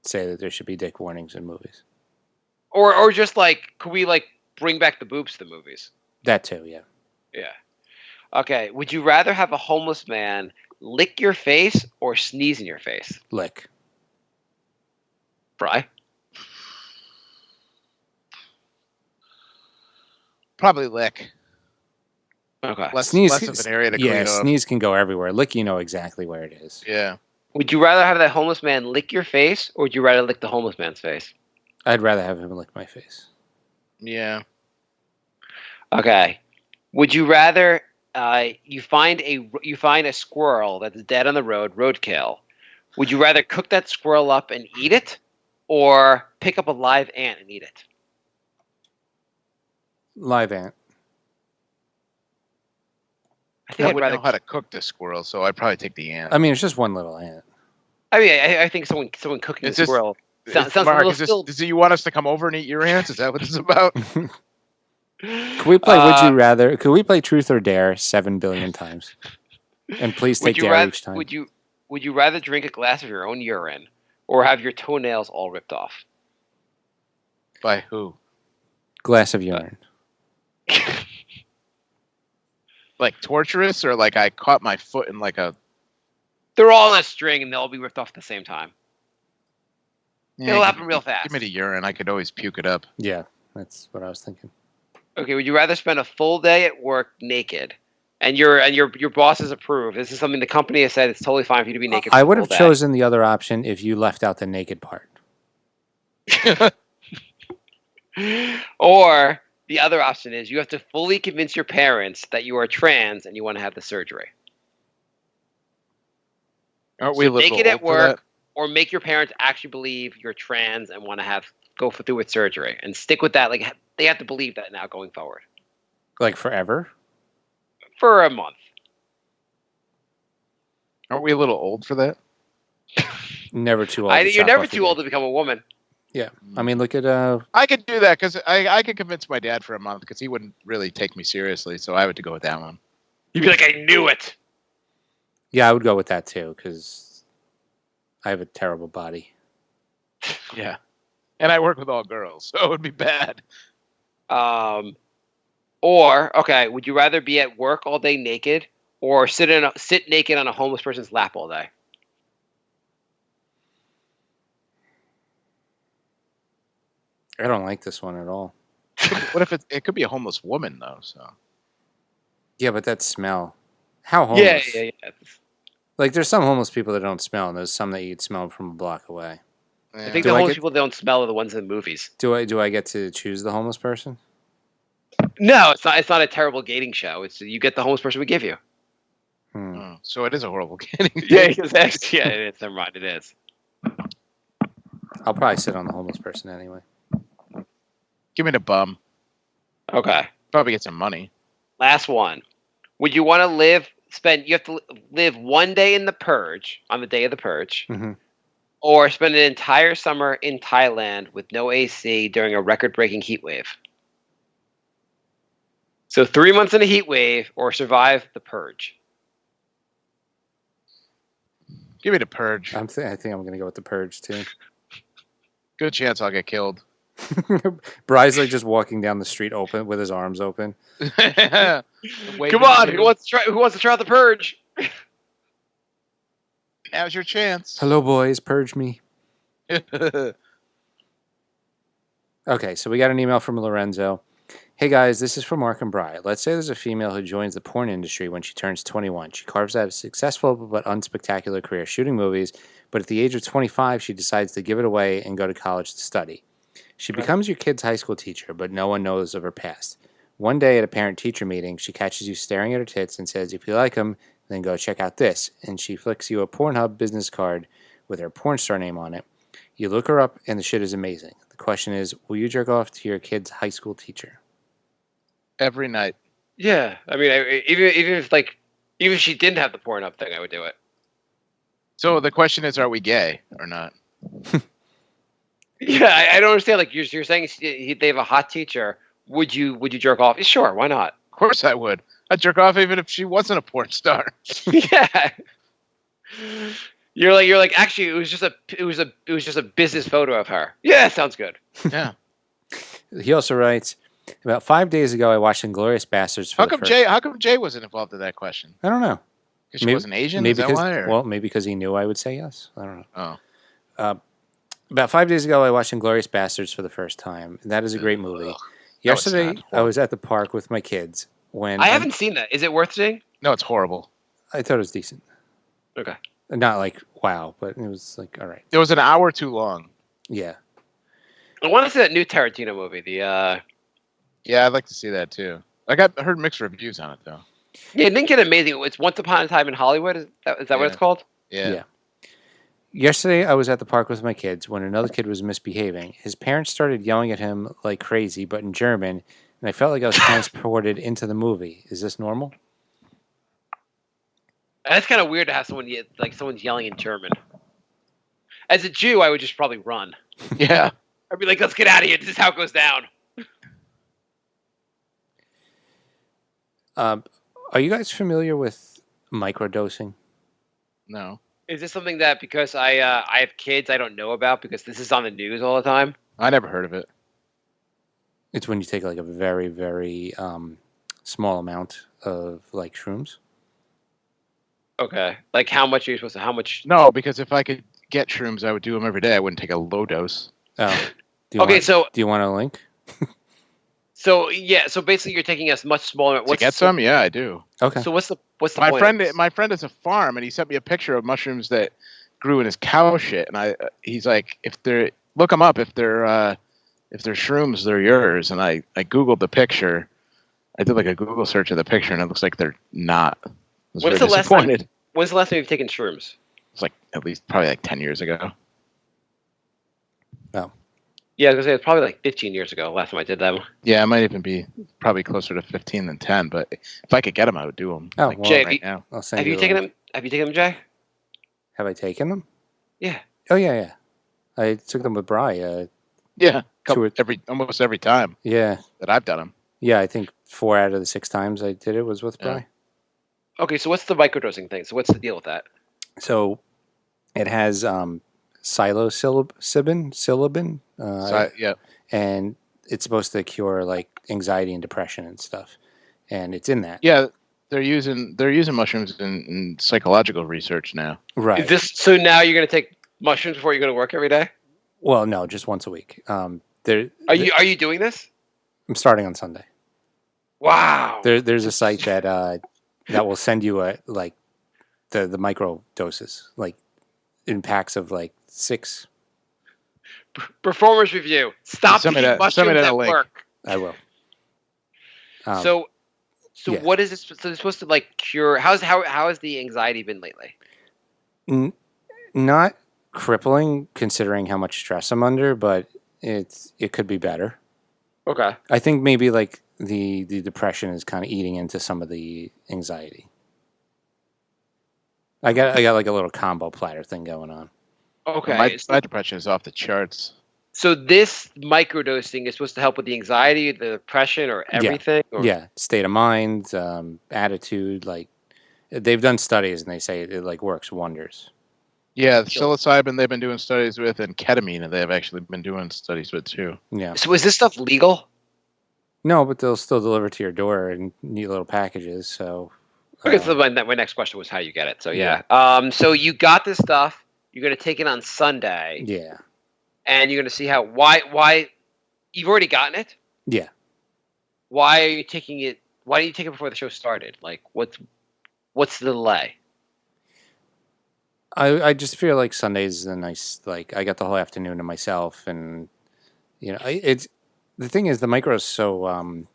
say that there should be dick warnings in movies. Or just like, could we like bring back the boobs to the movies? That too, yeah. Yeah. Okay. Would you rather have a homeless man lick your face or sneeze in your face? Lick. Bri? Probably lick. Okay. Less Sneeze. of an area to yeah, clean up. sneeze can go everywhere. Lick, you know exactly where it is. Yeah. Would you rather have that homeless man lick your face, or would you rather lick the homeless man's face? I'd rather have him lick my face. Yeah. Okay. Would you rather you find a squirrel that's dead on the road, roadkill? Would you rather cook that squirrel up and eat it, or pick up a live ant and eat it? Live ant. I I think I'd wouldn't rather. know how to cook the squirrel, so I'd probably take the ant. I mean, it's just one little ant. I mean, I think someone cooking It's the just- squirrel sounds a Mark, little do you want us to come over and eat your ants? Is that what it's about? Could we play Would You Rather? Could we play Truth or Dare 7 billion times? And please take Dare each time. Would you rather drink a glass of your own urine, or have your toenails all ripped off? By who? Glass of urine. Like torturous, or like I caught my foot in like a. They're all on a string, and they'll all be ripped off at the same time. Yeah, It'll happen real fast. Give me the urine. I could always puke it up. Yeah, that's what I was thinking. Okay, would you rather spend a full day at work naked, and your bosses approve? This is something the company has said it's totally fine for you to be naked. I for would a have full day. chosen the other option if you left out the naked part. Or the other option is you have to fully convince your parents that you are trans and you want to have the surgery. Aren't we So a little naked at old for that? work, or make your parents actually believe you're trans and want to go through with surgery and stick with that. Like they have to believe that now going forward Like forever? for a month. Aren't we a little old for that? Never too old. to You're chop never off too your old dick. to become a woman. Yeah. I mean, look at I could do that because I could convince my dad for a month because he wouldn't really take me seriously. So I would to go with that one. You'd be like, I knew it. yeah, I would go with that too because I have a terrible body. Yeah. And I work with all girls, so it would be bad. Or okay, would you rather be at work all day naked or sit naked on a homeless person's lap all day? I don't like this one at all. What if it could be a homeless woman though? So Yeah, but that smell. How homeless? Yeah. Like, there's some homeless people that don't smell, and there's some that you'd smell from a block away. I think Do the I homeless get- people that don't smell are the ones in the movies. Do I get to choose the homeless person? No, it's not. It's not a terrible gating show. It's you get the homeless person we give you. So it is a horrible getting. Yeah, it is. Never mind, it is. I'll probably sit on the homeless person anyway. Give me the bum. Okay. Probably get some money. Last one. Would you want to you have to live one day in the purge, on the day of the purge, Mm-hmm. or spend an entire summer in Thailand with no AC during a record-breaking heat wave? So 3 months in a heat wave, or survive the purge. Give me the purge. I think I'm going to go with the purge, too. Good chance I'll get killed. Bry's like just walking down the street open with his arms open. Come on, who wants to try out the purge? Now's your chance. Hello, boys, purge me. Okay, so we got an email from Lorenzo. Hey guys, this is for Mark and Bri. Let's say there's a female who joins the porn industry when she turns 21. She carves out a successful but unspectacular career shooting movies, but at the age of 25, she decides to give it away and go to college to study. She becomes your kid's high school teacher, but no one knows of her past. One day at a parent-teacher meeting, she catches you staring at her tits and says, if you like them, then go check out this. And she flicks you a Pornhub business card with her porn star name on it. You look her up, and the shit is amazing. The question is, will you jerk off to your kid's high school teacher? Every night. Yeah, I mean, even if she didn't have the porn up thing, I would do it. So the question is, are we gay or not? Yeah, I don't understand. Like you're saying, they have a hot teacher. Would you jerk off? Sure, why not? Of course I would. I'd jerk off even if she wasn't a porn star. Yeah. You're like actually it was just a business photo of her. Yeah, sounds good. Yeah. He also writes, about 5 days ago, I watched Inglourious Bastards for How the come first... Jay wasn't involved in that question? I don't know. Because she wasn't Asian? Maybe is that because, why? Or? well, maybe because he knew I would say yes. I don't know. Oh. About 5 days ago, I watched Inglourious Bastards for the first time. That is a great movie. Yesterday, not. I was at the park with my kids when I haven't seen that. Is it worth seeing? No, it's horrible. I thought it was decent. Okay. Not like wow, but it was like all right. It was an hour too long. Yeah. I want to see that new Tarantino movie. Yeah, I'd like to see that too. I heard mixed reviews on it though. Yeah, it didn't get amazing. It's Once Upon a Time in Hollywood. Is that what it's called? Yeah. Yesterday, I was at the park with my kids when another kid was misbehaving. His parents started yelling at him like crazy, but in German, and I felt like I was transported into the movie. Is this normal? That's kind of weird to have someone's yelling in German. As a Jew, I would just probably run. Yeah. I'd be like, let's get out of here. This is how it goes down. Are you guys familiar with microdosing? No. Is this something that because I have kids I don't know about because this is on the news all the time? I never heard of it. It's when you take like a very, very small amount of like shrooms. Okay. Like how much are you supposed to? How much? No, because if I could get shrooms, I would do them every day. I wouldn't take a low dose. Oh. Do you want a link? So basically you're taking a much smaller. To get some? Yeah, I do. Okay. So what's the My point? my friend has a farm, and he sent me a picture of mushrooms that grew in his cow shit. And he's like, look them up. If they're shrooms, they're yours. And I googled the picture. I did like a Google search of the picture, and it looks like they're not. I was When's very disappointed. When's the last time you've taken shrooms? It's like at least probably like 10 years ago. Oh. Yeah, I was gonna say it's probably like 15 years ago. Last time I did them. Yeah, it might even be probably closer to 15 than 10. But if I could get them, I would do them. Oh, like well, Jay, right now. I'll send Have you the taken link. them? Have you taken them, Jay? Have I taken them? Yeah. Oh yeah. I took them with Bri. Yeah, Two almost every time Yeah. that I've done them. Yeah, I think 4 out of the 6 times I did it was with Bri. Yeah. Okay, so what's the microdosing thing? So what's the deal with that? So it has psilocybin, Yeah. and it's supposed to cure like anxiety and depression and stuff. And it's in that. Yeah, they're using mushrooms in psychological research now. Right. Is this so? Now you're gonna take mushrooms before you go to work every day? Well, no, just once a week. Are you doing this? I'm starting on Sunday. Wow. There's a site that will send you the micro doses, like in packs of like 6. Performance review. Stop Send me taking that- mushrooms send me that at link. work. I will. So yeah. what is this? So it's supposed to like cure? How has the anxiety been lately? Not crippling considering how much stress I'm under, but it could be better. Okay. I think maybe like the depression is kind of eating into some of the anxiety. I got like a little combo platter thing going on. Okay. My depression is off the charts. So this microdosing is supposed to help with the anxiety, the depression, or everything? Or? Yeah, state of mind, attitude. Like they've done studies and they say it like works wonders. Yeah, the psilocybin they've been doing studies with, and ketamine they've actually been doing studies with too. Yeah. So is this stuff legal? No, but they'll still deliver to your door in neat little packages. So. Okay, so my next question was how you get it. So Yeah. So you got this stuff. You're gonna take it on Sunday. Yeah. And you're gonna see why you've already gotten it. Yeah. Why are you taking it? Why didn't you take it before the show started? Like, what's the delay? I just feel like Sundays is a nice, like I got the whole afternoon to myself, and it's the thing is the micro is so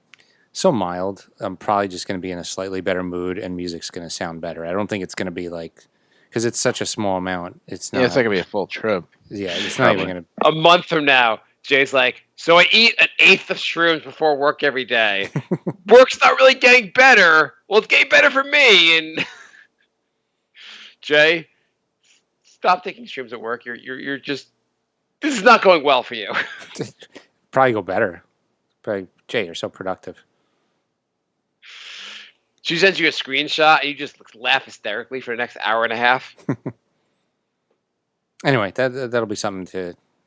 mild. I'm probably just going to be in a slightly better mood, and music's going to sound better. I don't think it's going to be like because it's such a small amount. It's not. Yeah, it's not gonna be a full trip. Yeah, it's not even going to. A month from now, Jay's like, so I eat an 1/8 of shrooms before work every day. Work's not really getting better. Well, it's getting better for me. And Jay, stop taking shrooms at work. You're just this is not going well for you. Probably go better. Probably, Jay, you're so productive. She sends you a screenshot and you just laugh hysterically for the next hour and a half. Anyway, that'll be something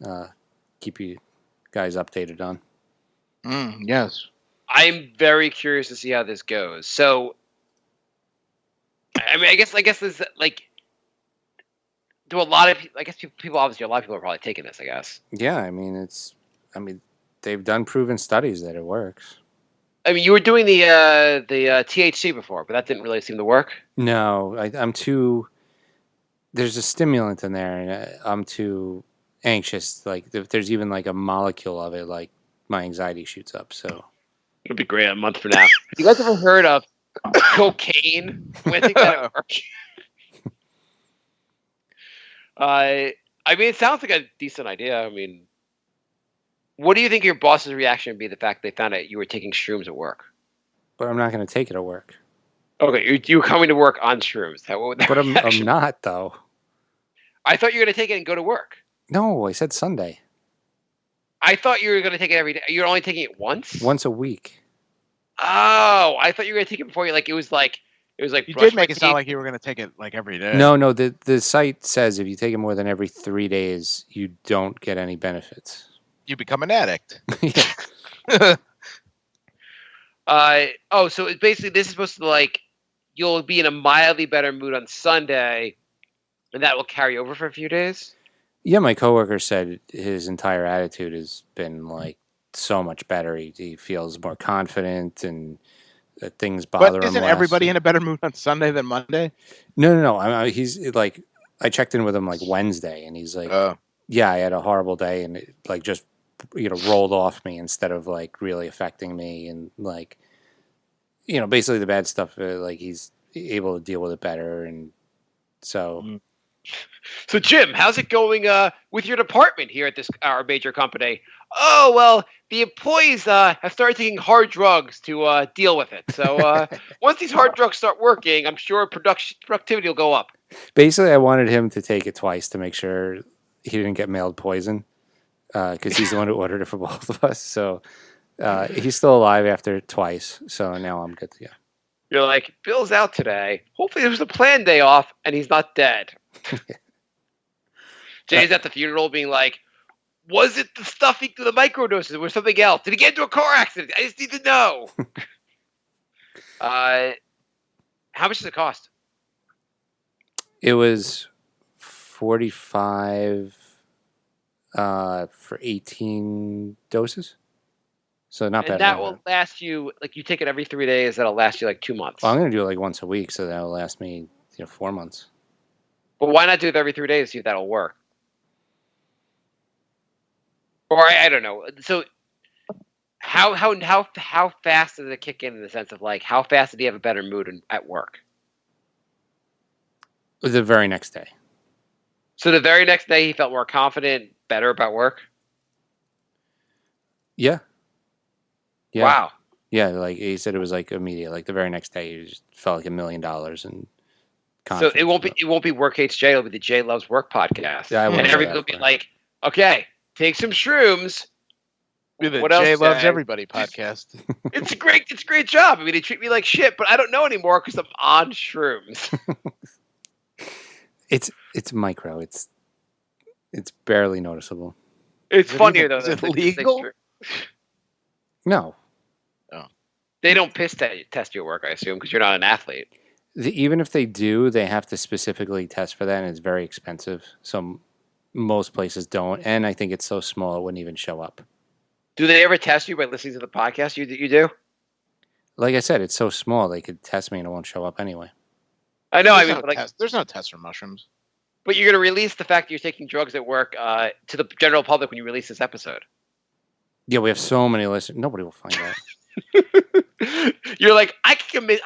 to keep you guys updated on. Yes. I'm very curious to see how this goes. So, I mean, I guess this like do a lot of I guess people obviously a lot of people are probably taking this. I guess. Yeah, I mean they've done proven studies that it works. I mean, you were doing the THC before, but that didn't really seem to work. No, I'm too. There's a stimulant in there, and I'm too anxious. Like if there's even like a molecule of it, like my anxiety shoots up. So It'll be great a month from now. You guys ever heard of cocaine? I think that works. I mean, it sounds like a decent idea. I mean, what do you think your boss's reaction would be the fact they found out you were taking shrooms at work? but I'm not going to take it at work. Okay, you're coming to work on shrooms. What would that But I'm reaction- not though. I thought you were going to take it and go to work. No, I said Sunday. I thought you were going to take it every day. You're only taking it once a week. Oh, I thought you were going to take it before you it was like You brush did make my it sound teeth. like you were gonna take it like every day. No. The site says if you take it more than every 3 days, you don't get any benefits. You become an addict. So it's basically this is supposed to you'll be in a mildly better mood on Sunday, and that will carry over for a few days. Yeah, my coworker said his entire attitude has been like so much better. He feels more confident and things bother him But isn't less. everybody in a better mood on Sunday than Monday? No. He's like, I checked in with him like Wednesday, and he's like, yeah, I had a horrible day, and it like just rolled off me instead of like really affecting me, and like basically the bad stuff. Like he's able to deal with it better, and so. So Jim, how's it going with your department here at our major company? Oh well, the employees have started taking hard drugs to deal with it. So once these hard drugs start working, I'm sure productivity will go up. Basically, I wanted him to take it twice to make sure he didn't get mailed poison, because he's the one who ordered it for both of us. So he's still alive after twice. So now I'm good to go. You're like, Bill's out today. Hopefully there's a planned day off and he's not dead. Jay's at the funeral being like, was it the stuffing to the microdoses or something else? Did he get into a car accident? I just need to know. How much does it cost? It was 45 for 18 doses. So not bad. And that will last you, like, you take it every 3 days. That'll last you like 2 months. Well, I'm going to do it like once a week, so that'll last me 4 months. But why not do it every 3 days? See if that'll work. Or I don't know. So how fast does it kick in the sense of like how fast did he have a better mood at work? The very next day. So the very next day he felt more confident, better about work. Yeah. Yeah. Wow. Yeah, like he said, it was like immediate. Like the very next day, he just felt like $1 million in So it won't be Work Hates Jay. It'll be the Jay Loves Work podcast. Yeah, I and wouldn't go everybody will that be far. like, okay, take some shrooms. The What else, Jay Loves Jay? Everybody podcast. It's a great job. I mean, they treat me like shit, but I don't know anymore because I'm on shrooms. It's micro. It's barely noticeable. It's Is it funnier even- though. is that it legal? No, They don't piss test you at work, I assume, because you're not an athlete. even if they do, they have to specifically test for that, and it's very expensive. So most places don't, and I think it's so small it wouldn't even show up. Do they ever test you by listening to the podcast you do? Like I said, it's so small they could test me and it won't show up anyway. I know. There's I no mean, like, test. There's no test for mushrooms. but you're going to release the fact that you're taking drugs at work to the general public when you release this episode. Yeah, we have so many listeners. Nobody will find out. You're like, I could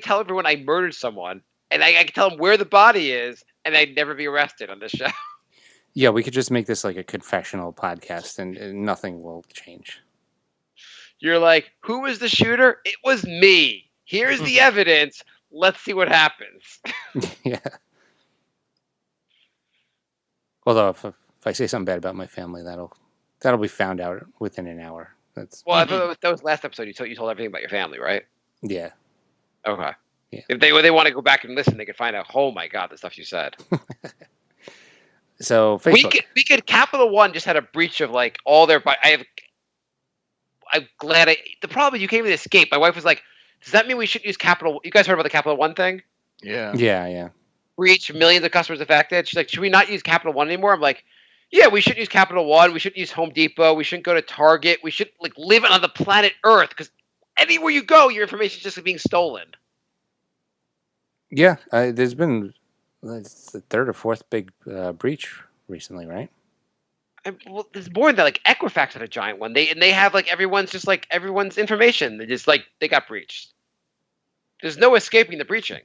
tell everyone I murdered someone, and I could tell them where the body is, and I'd never be arrested on this show. Yeah, we could just make this like a confessional podcast, and nothing will change. You're like, who was the shooter? It was me. Here's the evidence. Let's see what happens. Yeah. Although if I say something bad about my family, that'll be found out within an hour. That's Well, I thought that was last episode. You told everything about your family, right? yeah. Okay. Yeah. If they want to go back and listen, they could find out. Oh my God, the stuff you said. So Facebook. We could Capital One just had a breach of like all their. I'm glad the problem is you can't even escape. My wife was like, "Does that mean we should use Capital?" You guys heard about the Capital One thing? Yeah. Yeah. Breach, millions of customers affected. She's like, "Should we not use Capital One anymore?" I'm like, "Yeah, we should use Capital One. We shouldn't use Home Depot. We shouldn't go to Target. We should like live on the planet Earth because anywhere you go, your information is just being stolen." Yeah. There's been it's the third or fourth big breach recently, right? Well, there's more than that. Like Equifax had a giant one. They have like everyone's information. They got breached. There's no escaping the breaching.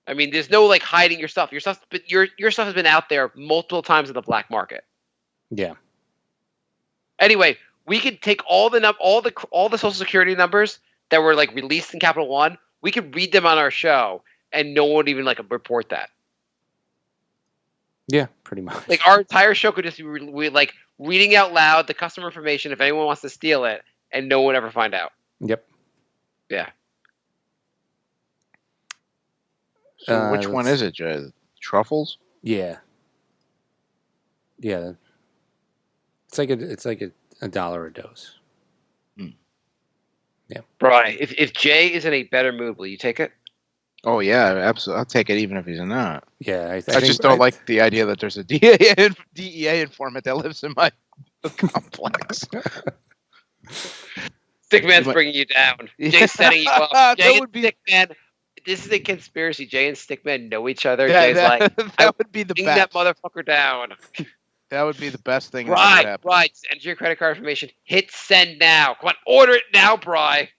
I mean, there's no like hiding your stuff. Your stuff has been out there multiple times in the black market. Yeah. Anyway, we could take all the Social Security numbers that were like released in Capital One. We could read them on our show, and no one would even like report that. Yeah, pretty much. Like our entire show could just be like reading out loud the customer information if anyone wants to steal it, and no one would ever find out. Yep. Yeah. So which one is it, Jay? Truffles? Yeah. Yeah. It's like a $1 a dose. Yeah. Brian, if Jay is in a better mood, will you take it? Oh yeah, absolutely. I'll take it even if he's not. Yeah. I I just don't like the idea that there's a DEA informant that lives in my complex. Stickman's bringing you down. Jay's setting you up. That Jay and would be- Stickman. This is a conspiracy. Jay and Stickman know each other. Yeah, Jay's like, that would be the bring best. that motherfucker down. That would be the best thing. that could happen. Right. Enter your credit card information. Hit send now. Come on, order it now, Bri.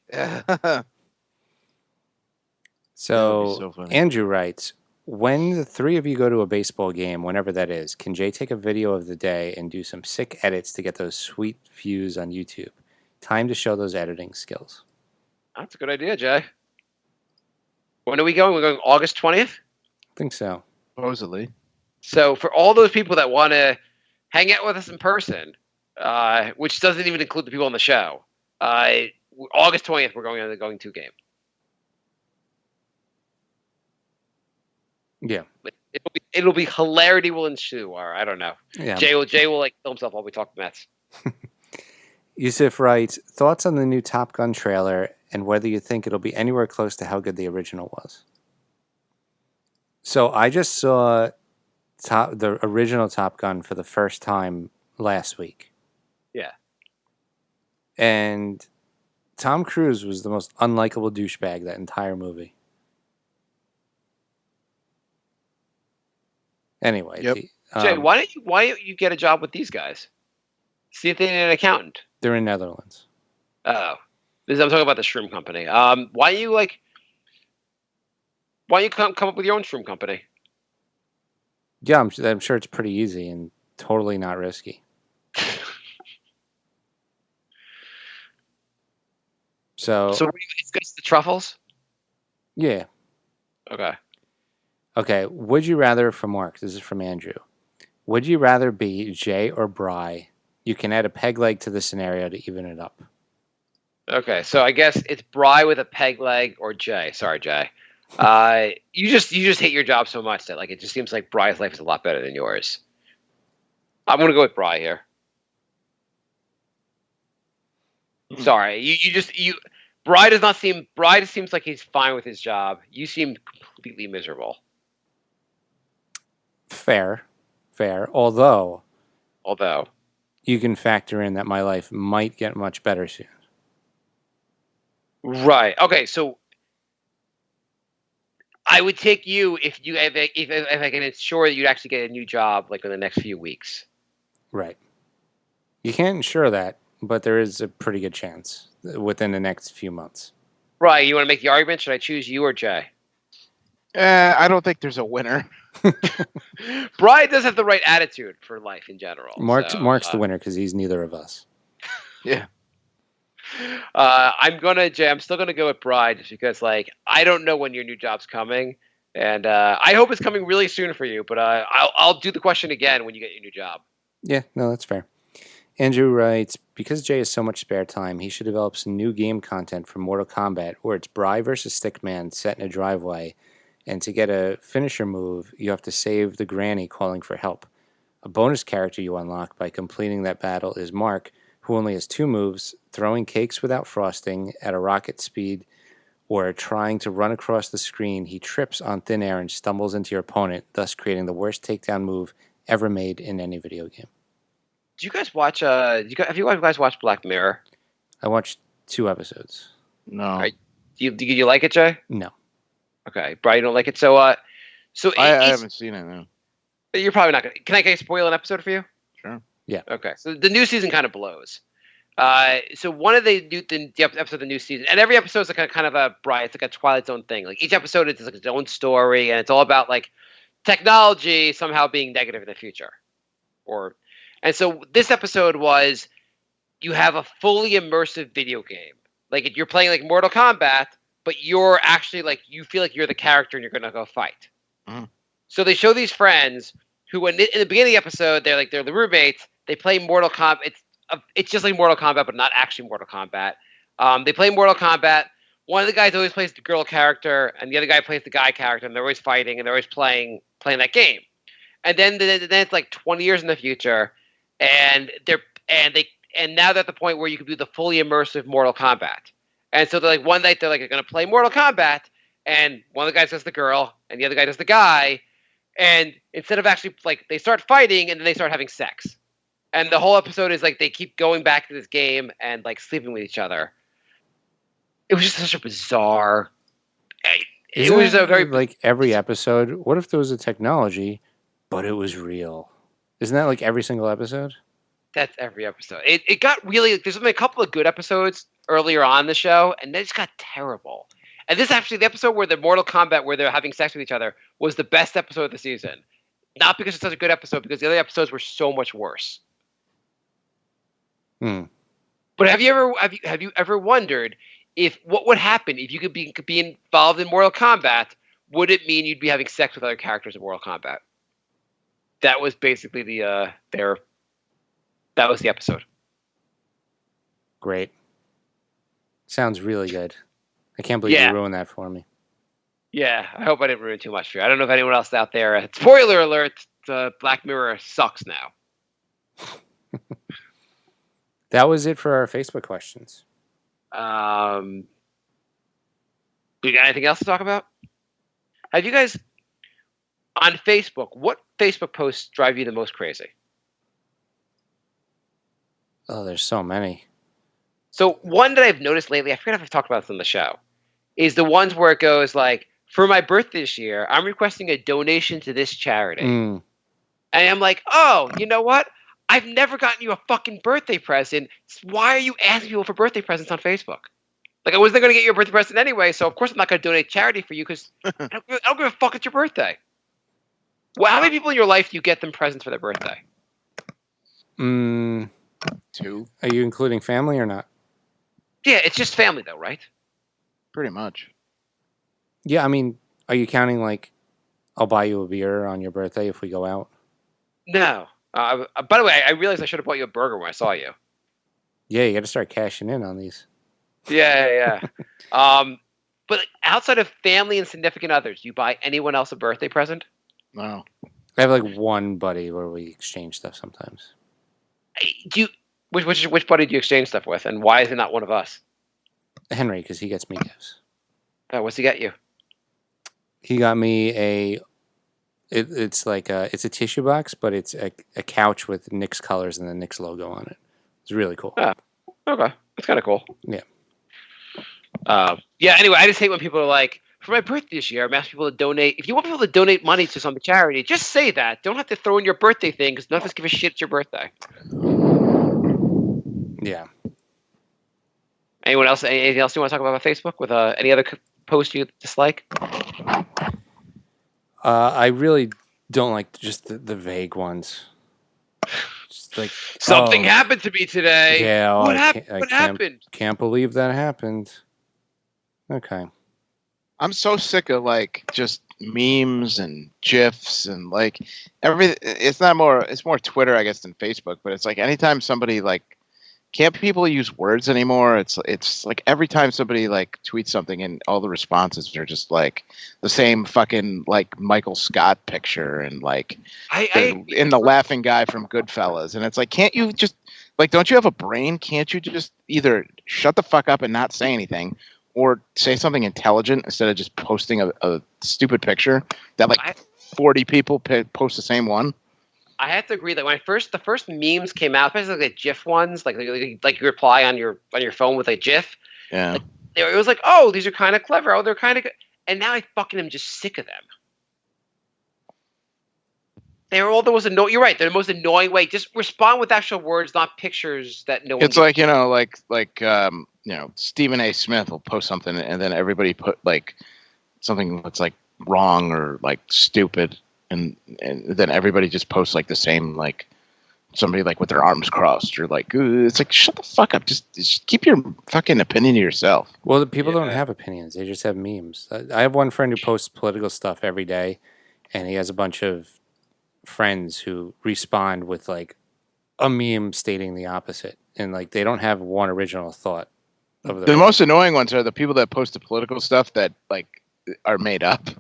So, That would be so funny. Andrew writes, when the three of you go to a baseball game, whenever that is, can Jay take a video of the day and do some sick edits to get those sweet views on YouTube? Time to show those editing skills. That's a good idea, Jay. When are we going? We're going August 20th? I think so. Supposedly. So for all those people that want to hang out with us in person, which doesn't even include the people on the show, August 20th, we're going on the Going To game. Yeah. It'll be hilarity will ensue, or I don't know. Yeah. Jay will like kill himself while we talk Mets. Yusuf writes, thoughts on the new Top Gun trailer and whether you think it'll be anywhere close to how good the original was. So I just saw the original Top Gun for the first time last week. Yeah. And Tom Cruise was the most unlikable douchebag that entire movie. Anyway, Yep. Jay, why don't you get a job with these guys? See if they need an accountant. they're in Netherlands. Oh, I'm talking about the shroom company. Why don't you come up with your own shroom company? Yeah, I'm sure it's pretty easy and totally not risky. So So it's just the truffles. yeah. Okay. Would you rather, from Mark, this is from Andrew, would you rather be Jay or Bry? You can add a peg leg to the scenario to even it up. Okay. So I guess it's Bry with a peg leg or Jay. Sorry, Jay. You just hate your job so much that like it just seems like Bry's life is a lot better than yours. I'm gonna go with Bry here. Sorry, Bry just seems like he's fine with his job. You seem completely miserable. Fair. Although Although, you can factor in that my life might get much better soon. right? Okay, so I would take you if I can ensure that you'd actually get a new job like in the next few weeks. Right. You can't ensure that, but there is a pretty good chance within the next few months. Right? You want to make the argument? Should I choose you or Jay? I don't think there's a winner. Bry does have the right attitude for life in general. Mark's so, the winner because he's neither of us. Yeah. I'm still gonna go with Bry just because like I don't know when your new job's coming, and I hope it's coming really soon for you. But I'll do the question again when you get your new job. Yeah, no, that's fair. Andrew writes, because Jay has so much spare time, he should develop some new game content for Mortal Kombat where it's Bry versus Stickman set in a driveway, and to get a finisher move, you have to save the granny calling for help. A bonus character you unlock by completing that battle is Marc, who only has 2 moves, throwing cakes without frosting at a rocket speed, or trying to run across the screen. He trips on thin air and stumbles into your opponent, thus creating the worst takedown move ever made in any video game. Do you guys watch? Have you guys watched Black Mirror? I watched 2 episodes. No. Right. Do you like it, Jay? No. Okay, Brian, you don't like it. So I haven't seen it, no. You're probably not gonna. Can I spoil an episode for you? Sure. Yeah. Okay. So the new season kind of blows. So one of the episode of the new season, and every episode is like a kind of a Brian. It's like a Twilight Zone thing. Like each episode is like its own story, and it's all about like technology somehow being negative in the future, And so this episode was you have a fully immersive video game. Like you're playing like Mortal Kombat, but you're actually like you feel like you're the character and you're gonna go fight. Mm. So they show these friends who, in the beginning of the episode, they're the roommates. They play Mortal Kombat. It's just like Mortal Kombat, but not actually Mortal Kombat. They play Mortal Kombat. One of the guys always plays the girl character, and the other guy plays the guy character, and they're always fighting, and they're always playing that game. And then it's like 20 years in the future, and now they're at the point where you can do the fully immersive Mortal Kombat. And so they're like one night they're like going to play Mortal Kombat, and one of the guys does the girl, and the other guy does the guy, and instead of actually like they start fighting, and then they start having sex. And the whole episode is like they keep going back to this game and like sleeping with each other. It was just such a bizarre. It was a very like every episode. What if there was a technology, but it was real? Isn't that like every single episode? That's every episode. It got really. There's been a couple of good episodes earlier on the show, and they just got terrible. And this actually, the episode where the Mortal Kombat, where they're having sex with each other, was the best episode of the season. Not because it's such a good episode, because the other episodes were so much worse. But have you ever wondered if what would happen if you could be involved in Mortal Kombat? Would it mean you'd be having sex with other characters in Mortal Kombat? That was basically that was the episode. Great. Sounds really good. I can't believe you ruined that for me. Yeah, I hope I didn't ruin too much for you. I don't know if anyone else out there. Spoiler alert: Black Mirror sucks now. That was it for our Facebook questions. We got anything else to talk about? Have you guys on Facebook? What Facebook posts drive you the most crazy? Oh, there's so many. So one that I've noticed lately, I forget if I've talked about this on the show, is the ones where it goes like, for my birthday this year, I'm requesting a donation to this charity. Mm. And I'm like, oh, you know what? I've never gotten you a fucking birthday present. Why are you asking people for birthday presents on Facebook? Like, I wasn't going to get you a birthday present anyway, so of course I'm not going to donate charity for you because I don't give a fuck. It's your birthday. Well, how many people in your life do you get them presents for their birthday? 2. Are you including family or not? Yeah, it's just family though, right? Pretty much. Yeah, I mean, are you counting like I'll buy you a beer on your birthday if we go out? No. By the way, I realized I should have bought you a burger when I saw you. Yeah, you got to start cashing in on these. Yeah. But like, outside of family and significant others, do you buy anyone else a birthday present? No. I have like one buddy where we exchange stuff sometimes. Do you? Which buddy do you exchange stuff with, and why is he not one of us? Henry, because he gets me gifts. What's he get you? He got me it's a tissue box, but it's a couch with Knicks colors and the Knicks logo on it. It's really cool. Oh, okay. That's kind of cool. Yeah. Yeah, anyway, I just hate when people are like, for my birthday this year, I'm asking people to donate. If you want people to donate money to some charity, just say that. Don't have to throw in your birthday thing because none of us give a shit it's your birthday. Yeah. Anyone else? Anything else you want to talk about Facebook with any other post you dislike? I really don't like just the vague ones. Just like Something happened to me today. Yeah. What happened? What happened? Can't believe that happened. Okay. I'm so sick of like just memes and gifs and like everything. It's more Twitter, I guess, than Facebook. But it's like anytime somebody like, can't people use words anymore? It's like every time somebody like tweets something and all the responses are just like the same fucking like Michael Scott picture and like the laughing guy from Goodfellas. And it's like, can't you just like, don't you have a brain? Can't you just either shut the fuck up and not say anything, or say something intelligent instead of just posting a stupid picture that like 40 people post the same one? I have to agree that when the first memes came out, especially like the GIF ones, like you reply on your phone with a GIF. Yeah. Like, it was like, oh, these are kind of clever. Oh, they're kind of good. And now I fucking am just sick of them. They're all the most annoying. You're right. They're the most annoying way. Just respond with actual words, not pictures that no one. It's like, Stephen A. Smith will post something and then everybody put like something that's like wrong or like stupid. And then everybody just posts like the same, like somebody like with their arms crossed or like, it's like, shut the fuck up. Just keep your fucking opinion to yourself. Well, the people don't have opinions. They just have memes. I have one friend who posts political stuff every day, and he has a bunch of friends who respond with like a meme stating the opposite. And like, they don't have one original thought. The most annoying ones are the people that post the political stuff that like are made up.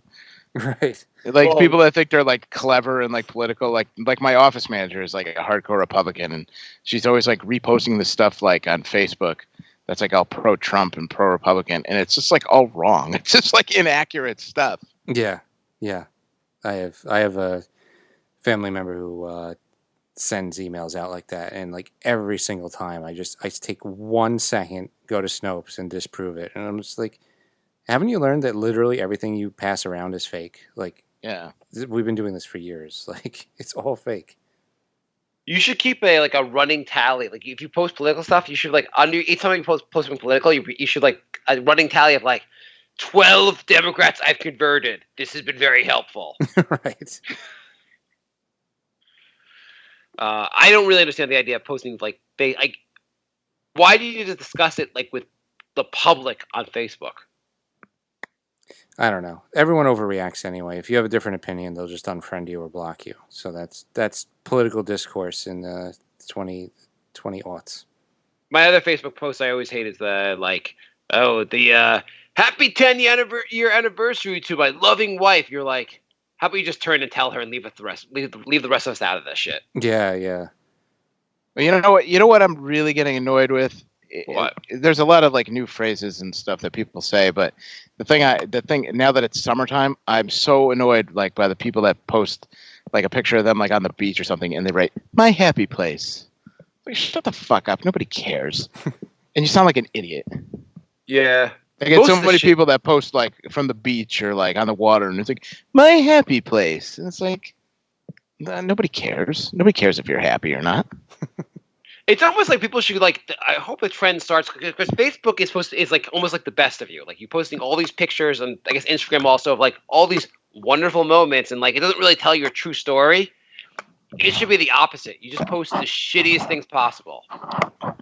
Right. Like people that think they're like clever and like political, like my office manager is like a hardcore Republican, and she's always like reposting this stuff like on Facebook that's like all pro Trump and pro Republican, and it's just like all wrong. It's just like inaccurate stuff. Yeah. I have a family member who sends emails out like that, and like every single time I take 1 second, go to Snopes and disprove it, and I'm just like, haven't you learned that literally everything you pass around is fake? Like, yeah, we've been doing this for years. Like, it's all fake. You should keep a running tally. Like, if you post political stuff, you should like under each time you post something political, you should like a running tally of like 12 Democrats I've converted. This has been very helpful. Right. I don't really understand the idea of posting like why do you need to discuss it like with the public on Facebook? I don't know. Everyone overreacts anyway. If you have a different opinion, they'll just unfriend you or block you. So that's political discourse in the 2020s. My other Facebook post I always hate is the happy 10-year anniversary to my loving wife. You're like, how about you just turn and tell her and leave the rest of us out of this shit? Yeah. Well, you know what I'm really getting annoyed with What? There's a lot of like new phrases and stuff that people say, but the thing now that it's summertime, I'm so annoyed like by the people that post like a picture of them like on the beach or something, and they write "my happy place." Like, shut the fuck up! Nobody cares, and you sound like an idiot. Yeah. I get Most so of the many shit- people that post like from the beach or like on the water, and it's like "my happy place," and it's like nobody cares. Nobody cares if you're happy or not. It's almost like people should like. I hope the trend starts because Facebook is like almost like the best of you. Like you posting all these pictures and I guess Instagram also of like all these wonderful moments, and like it doesn't really tell your true story. It should be the opposite. You just post the shittiest things possible.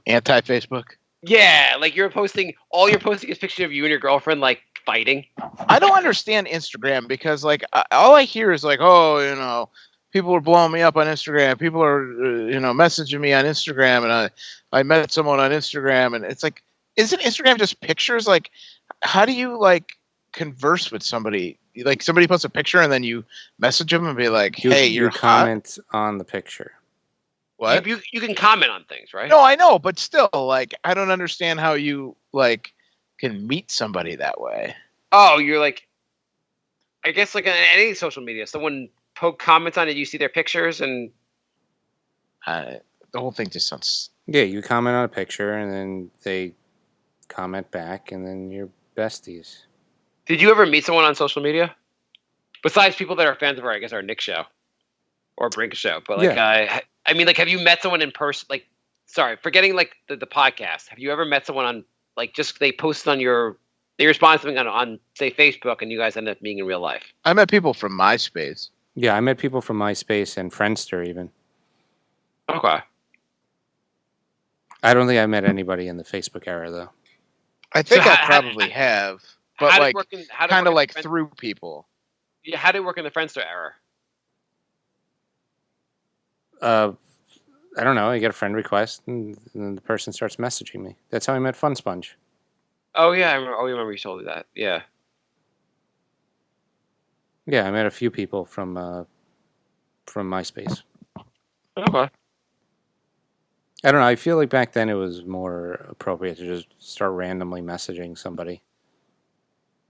Anti-Facebook. Yeah, like you're posting is pictures of you and your girlfriend like fighting. I don't understand Instagram because like all I hear is like, oh, you know, people are blowing me up on Instagram. People are, messaging me on Instagram, and I met someone on Instagram, and it's like, isn't Instagram just pictures? Like, how do you like converse with somebody? Like somebody posts a picture and then you message them and be like, hey, you're you comment on the picture. What? You can comment on things, right? No, I know, but still, like, I don't understand how you like can meet somebody that way. Oh, you're like, I guess like on any social media, someone comments on it, you see their pictures, and The whole thing just sounds. Yeah, you comment on a picture, and then they comment back, and then you're besties. did you ever meet someone on social media? Besides people that are fans of our Nick show or Brink show, but like, I mean, like, have you met someone in person? Like, sorry, forgetting like the podcast. Have you ever met someone on like just they posted on they responded to something on say Facebook, and you guys ended up meeting in real life? I met people from MySpace. Yeah, I met people from MySpace and Friendster even. Okay. I don't think I met anybody in the Facebook era though. I think So I how- probably have, but How did it like work in- how did it kind work of in like Friend- through people. Yeah, how did it work in the Friendster era? I don't know. I get a friend request, and then the person starts messaging me. That's how I met Fun Sponge. Oh yeah, I remember you told me that. Yeah. Yeah, I met a few people from MySpace. Okay. I don't know. I feel like back then it was more appropriate to just start randomly messaging somebody.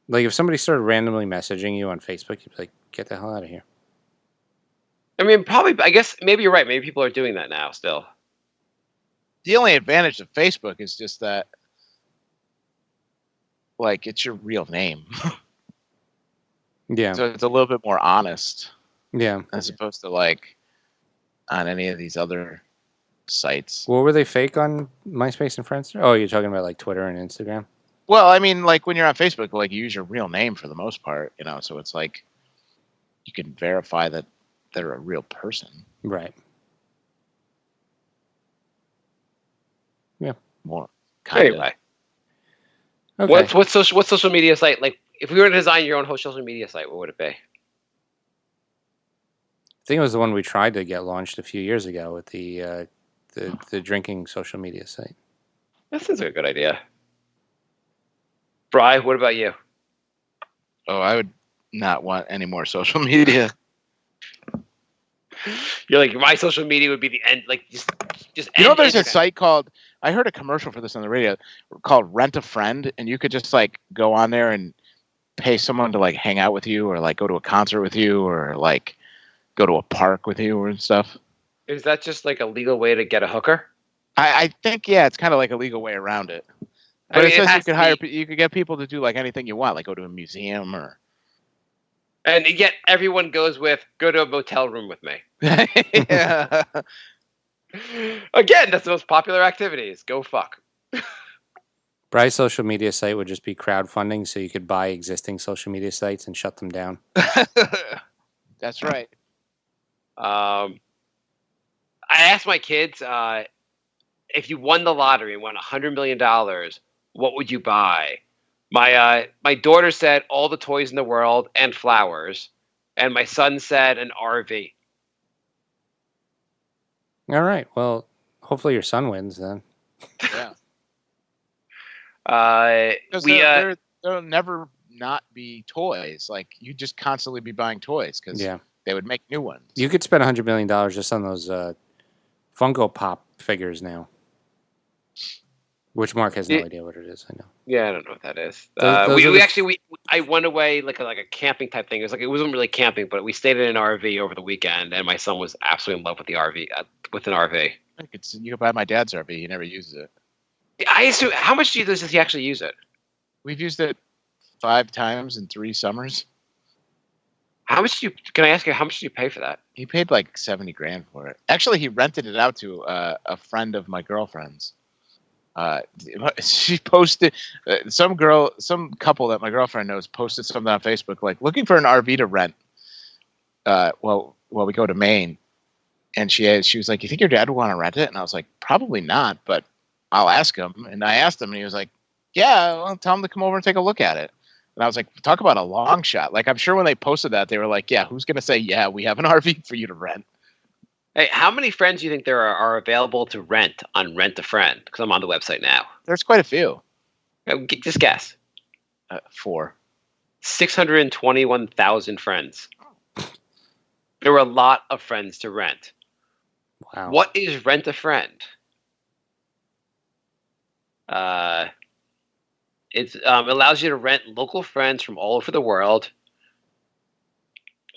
Like if somebody started randomly messaging you on Facebook, you'd be like, "Get the hell out of here." I mean, probably. I guess maybe you're right. Maybe people are doing that now still. The only advantage of Facebook is just that, like, it's your real name, Yeah, so it's a little bit more honest yeah. as opposed to like on any of these other sites. What were they fake on MySpace and Friendster? Oh, you're talking about like Twitter and Instagram? Well, I mean, like when you're on Facebook, like you use your real name for the most part, so it's like you can verify that they're a real person. Right. More kind of. Anyway, Okay. what social media site? Like, if we were to design your own whole social media site, what would it be? I think it was the one we tried to get launched a few years ago with the drinking social media site. That sounds like a good idea. Bri, what about you? Oh, I would not want any more social media. You're like, my social media would be the end. Like, just There's a Instagram. site called. I heard a commercial for this on the radio called Rent a Friend, and you could just like go on there and pay someone to like hang out with you, or like go to a concert with you, or like go to a park with you, and stuff. Is that just like a legal way to get a hooker? I think it's kind of like a legal way around it. But I mean, it says you has could to hire, be- you could get people to do like anything you want, like go to a museum or. And yet everyone goes with go to a motel room with me. Yeah. Again, that's the most popular activities. Go fuck. Bry's social media site would just be crowdfunding, so you could buy existing social media sites and shut them down. That's right. I asked my kids, if you won the lottery and won $100 million, what would you buy? My daughter said all the toys in the world and flowers, and my son said an RV. All right. Well, hopefully your son wins then. Yeah. Because We there'll never not be toys. Like you just constantly be buying toys because Yeah. they would make new ones. You could spend $100 million just on those Funko Pop figures now. Which Mark has no Yeah. idea what it is. I know. Yeah, I don't know what that is. Those are the- I went away like a camping type thing. It wasn't really camping, but we stayed in an RV over the weekend, and my son was absolutely in love with the RV with an RV. You can buy my dad's RV. He never uses it. I assume how much does he actually use it? We've used it 5 times in 3 summers. How much do you? Can I ask you how much do you pay for that? He paid like $70,000 for it. Actually, he rented it out to a friend of my girlfriend's. She posted some couple that my girlfriend knows posted something on Facebook like looking for an RV to rent. Well, we go to Maine, and she was like, "You think your dad would want to rent it?" And I was like, "Probably not, but I'll ask him." And I asked him, and he was like, "Yeah, well, tell him to come over and take a look at it." And I was like, "Talk about a long shot!" Like I'm sure when they posted that, they were like, "Yeah, who's gonna say yeah? We have an RV for you to rent." Hey, how many friends do you think there are available to rent on Rent a Friend? Because I'm on the website now. There's quite a few. Just guess. 4. 621,000 friends. There were a lot of friends to rent. Wow. What is Rent a Friend? It allows you to rent local friends from all over the world.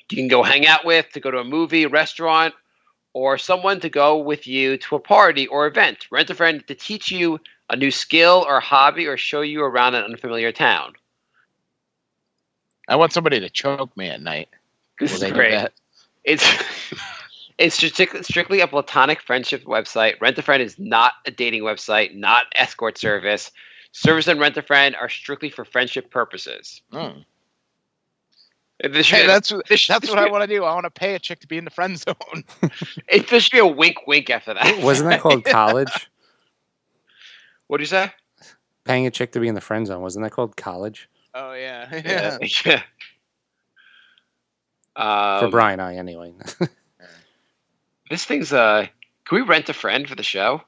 You can go hang out with, to go to a movie, restaurant, or someone to go with you to a party or event. Rent a Friend to teach you a new skill or hobby or show you around an unfamiliar town. I want somebody to choke me at night. This Will is they do great. that? It's strictly a platonic friendship website. Rent a Friend is not a dating website, not escort service. Service and Rent a Friend are strictly for friendship purposes. Hmm. This Hey, should- that's this what should I be- want to do. I want to pay a chick to be in the friend zone. There should be a wink after that. Wasn't that called college? What'd you say? Paying a chick to be in the friend zone. Wasn't that called college? Oh yeah, Yeah. For Brian and I, anyway. This thing's can we rent a friend for the show?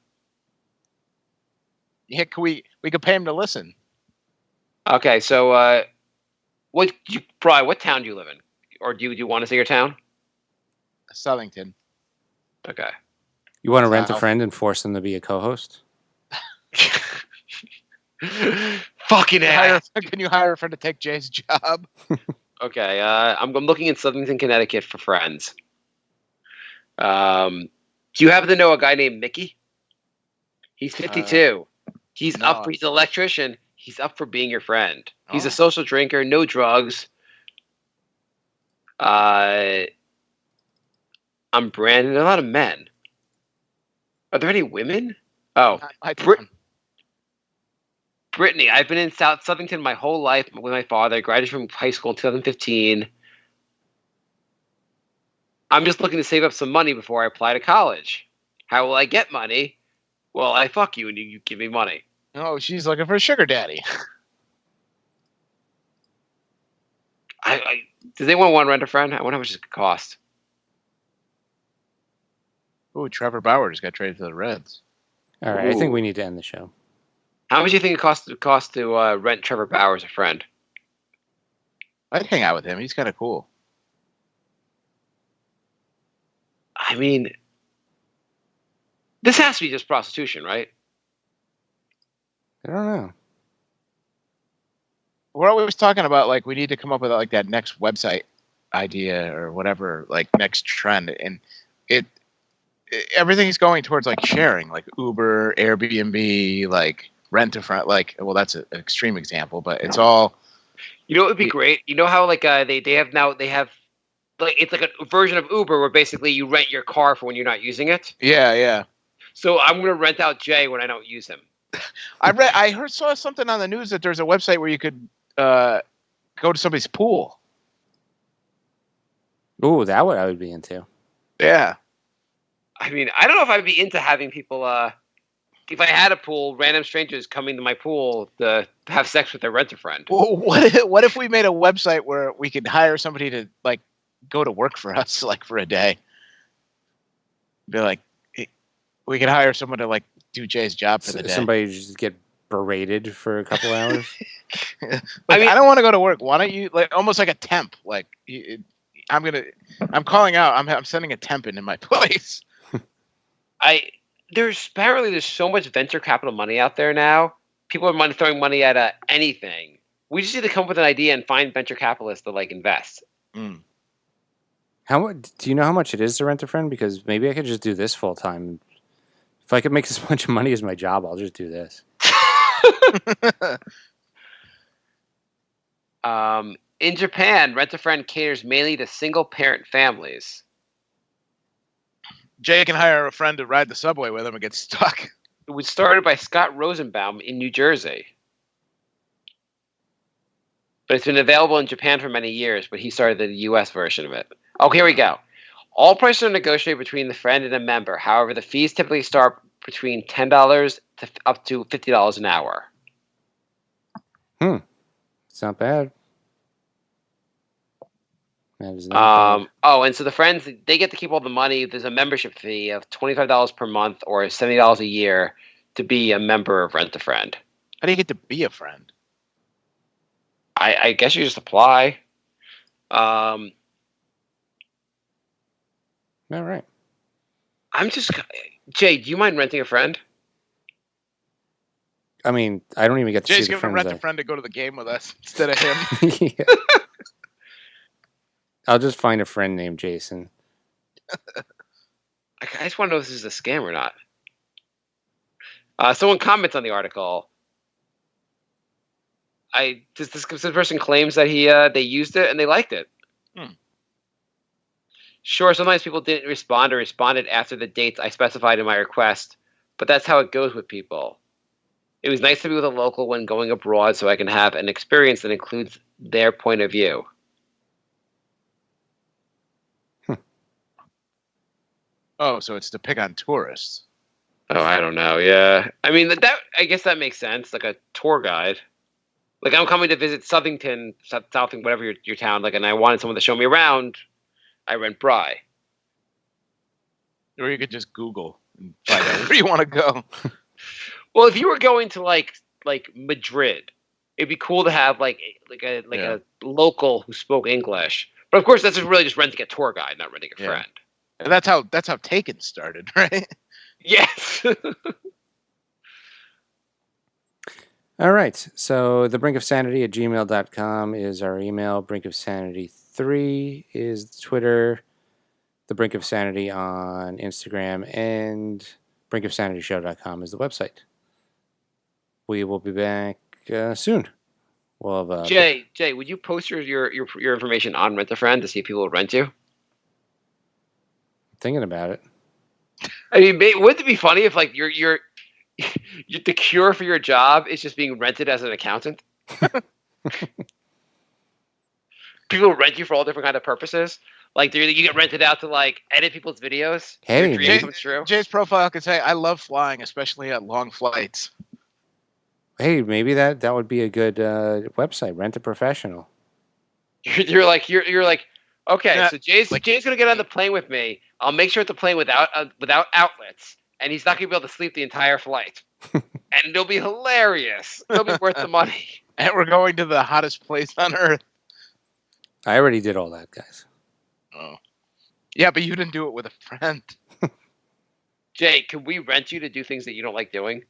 Yeah, we could pay him to listen. Okay, so Brian, what town do you live in? Or do you want to say your town? Southington. Okay. You want to rent a Wow. friend and force them to be a co-host? Fucking A. Can you hire a friend to take Jay's job? Okay, I'm looking in Southington, Connecticut for friends. Do you happen to know a guy named Mickey? He's 52. He's no. up. He's an electrician. He's up for being your friend. He's Oh. a social drinker, no drugs. I'm Brandon. A lot of men. Are there any women? Oh, Brittany. I've been in Southington my whole life with my father. I graduated from high school in 2015. I'm just looking to save up some money before I apply to college. How will I get money? Well, I fuck you and you give me money. Oh, she's looking for a sugar daddy. Does anyone want to rent a friend? I wonder how much it could cost. Ooh, Trevor Bauer just got traded to the Reds. All right, I think Ooh. we need to end the show. How much do you think it costs to rent Trevor Bauer as a friend? I'd hang out with him. He's kind of cool. I mean, this has to be just prostitution, right? I don't know. We're always talking about like we need to come up with like that next website idea or whatever, like next trend, and everything's going towards like sharing, like Uber, Airbnb, like rent a friend. Like, well, that's an extreme example, but it's all. You know what would be great? You know how like they have like it's like a version of Uber where basically you rent your car for when you're not using it. Yeah. So I'm gonna rent out Jay when I don't use him. I saw something on the news that there's a website where you could go to somebody's pool. Ooh, that what I would be into. Yeah. I mean, I don't know if I'd be into having people. If I had a pool, random strangers coming to my pool to have sex with their rent-a-friend. Well, what if we made a website where we could hire somebody to like go to work for us, like for a day? Be like, we could hire someone to like do Jay's job for the day. Somebody just get berated for a couple hours. Like, I mean- I don't want to go to work. Why don't you like almost like a temp? Like I'm calling out. I'm sending a temp into my place. there's so much venture capital money out there now. People are throwing money at anything. We just need to come up with an idea and find venture capitalists to like invest. Mm. How much? Do you know how much it is to rent a friend? Because maybe I could just do this full time. If I could make as much money as my job, I'll just do this. In Japan, Rent a Friend caters mainly to single-parent families. Jay can hire a friend to ride the subway with him and get stuck. It was started by Scott Rosenbaum in New Jersey. But it's been available in Japan for many years, but he started the U.S. version of it. Oh, here we go. All prices are negotiated between the friend and a member. However, the fees typically start between $10 to up to $50 an hour. It's not bad. That is not bad. Oh, and so the friends, they get to keep all the money. There's a membership fee of $25 per month or $70 a year to be a member of Rent a Friend. How do you get to be a friend? I guess you just apply. All right. Jay, do you mind renting a friend? I mean, I don't even get to Jay's see the going to friends. rent a friend to go to the game with us instead of him. Yeah. I'll just find a friend named Jason. I just want to know if this is a scam or not. Someone comments on the article. This person claims that they used it and they liked it. Sure, sometimes people didn't respond or responded after the dates I specified in my request, but that's how it goes with people. It was nice to be with a local when going abroad so I can have an experience that includes their point of view. Oh, so it's to pick on tourists. Oh, I don't know. Yeah. I mean, I guess that makes sense. Like a tour guide. Like I'm coming to visit Southington, whatever your town, like, and I wanted someone to show me around. I rent Bry. Or you could just Google and find out where you want to go. Well, if you were going to like Madrid, it'd be cool to have like a local who spoke English. But of course, that's really just renting a tour guide, not renting a friend. And that's how Taken started, right? Yes. All right. So thebrinkofsanity@gmail.com is our email. Brinkofsanity3 is Twitter. The Brink of Sanity on Instagram. And brinkofsanityshow.com is the website. We will be back soon. We'll have, Jay, would you post your information on Rent a Friend to see if people will rent you? Thinking about it. I mean, wouldn't it be funny if like you're the cure for your job is just being rented as an accountant? People rent you for all different kind of purposes. Like you get rented out to like edit people's videos. Hey, your dream comes true. Jay's profile could say, "I love flying, especially at long flights." Hey, maybe that would be a good website. Rent a professional. You're like okay. Yeah, So Jay's gonna get on the plane with me. I'll make sure it's a plane without outlets, and he's not gonna be able to sleep the entire flight. And it'll be hilarious. It'll be worth the money. And we're going to the hottest place on earth. I already did all that, guys. Oh, yeah, but you didn't do it with a friend. Jay, can we rent you to do things that you don't like doing?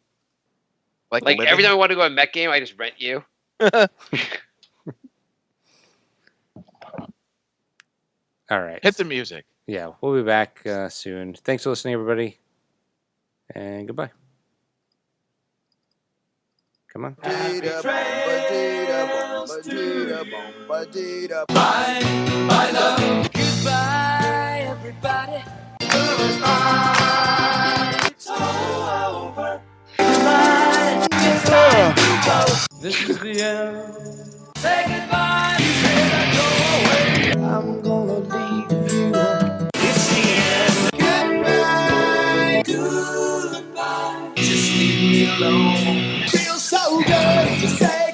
Like Like living? every time I want to go to a Met game, I just rent you. All right. Hit the music. Yeah, we'll be back soon. Thanks for listening, everybody. And goodbye. Come on. Goodbye, everybody. It's all over. Goodbye. It's time to go. This is the end. Say goodbye. You better go away. I'm gonna leave you. It's the end. Goodbye. Goodbye. Just leave me alone. Feels so good to say